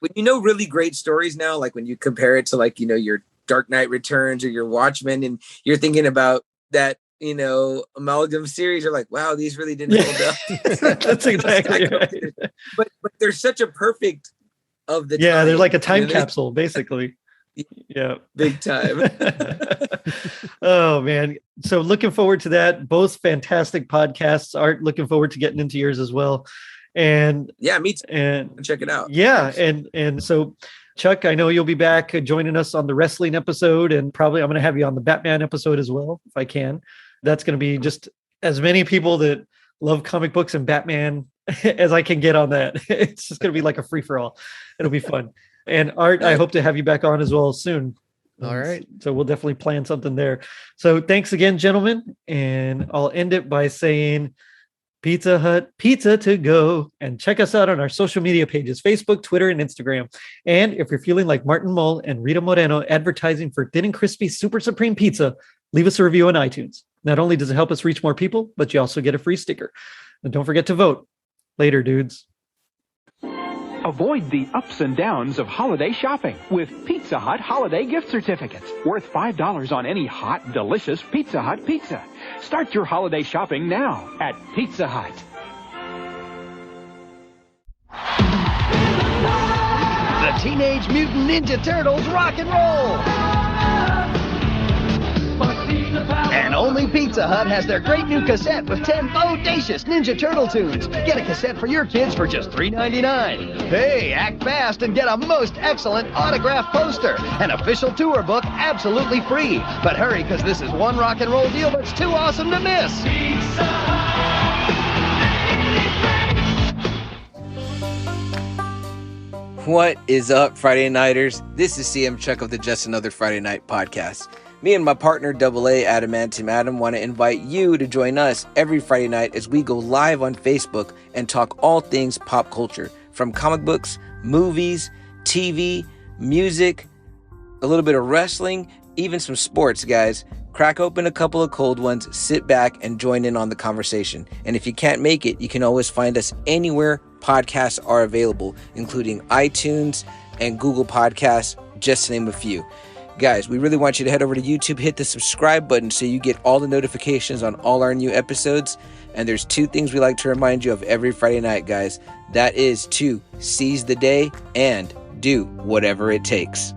Speaker 3: When you know really great stories now, like when you compare it to like, you know, your Dark Knight Returns or your Watchmen, and you're thinking about that, you know, Amalgam series, you're like, wow, these really didn't hold up.
Speaker 1: That's exactly right.
Speaker 3: But they're such a perfect of the
Speaker 1: time. They're like a time
Speaker 3: you know,
Speaker 1: capsule, basically. Yeah.
Speaker 3: Big time.
Speaker 1: Oh, man. So looking forward to that. Both fantastic podcasts. Art, looking forward to getting into yours as well. And
Speaker 3: yeah, me too.
Speaker 1: And
Speaker 3: check it out.
Speaker 1: Yeah. And so Chuck, I know you'll be back joining us on the wrestling episode, and probably I'm going to have you on the Batman episode as well, if I can. That's going to be just as many people that love comic books and Batman as I can get on that. It's just going to be like a free for all. It'll be fun. And Art, I hope to have you back on as well soon.
Speaker 2: All right.
Speaker 1: So we'll definitely plan something there. So thanks again, gentlemen. And I'll end it by saying Pizza Hut, pizza to go. And check us out on our social media pages, Facebook, Twitter, and Instagram. And if you're feeling like Martin Mull and Rita Moreno advertising for Thin and Crispy Super Supreme Pizza, leave us a review on iTunes. Not only does it help us reach more people, but you also get a free sticker. And don't forget to vote. Later, dudes.
Speaker 17: Avoid the ups and downs of holiday shopping with Pizza Hut holiday gift certificates worth $5 on any hot, delicious Pizza Hut pizza. Start your holiday shopping now at Pizza Hut.
Speaker 18: The Teenage Mutant Ninja Turtles rock and roll! And only Pizza Hut has their great new cassette with 10 bodacious Ninja Turtle tunes. Get a cassette for your kids for just $3.99. Hey, act fast and get a most excellent autographed poster. An official tour book absolutely free. But hurry, because this is one rock and roll deal that's too awesome to miss. Pizza
Speaker 3: Hut! What is up, Friday Nighters? This is CM Chuck of the Just Another Friday Night podcast. Me and my partner, AA Adamantium Adam, want to invite you to join us every Friday night as we go live on Facebook and talk all things pop culture, from comic books, movies, TV, music, a little bit of wrestling, even some sports, guys. Crack open a couple of cold ones, sit back, and join in on the conversation. And if you can't make it, you can always find us anywhere podcasts are available, including iTunes and Google Podcasts, just to name a few. Guys, we really want you to head over to YouTube, hit the subscribe button so you get all the notifications on all our new episodes. And there's 2 things we like to remind you of every Friday night, guys. That is to seize the day and do whatever it takes.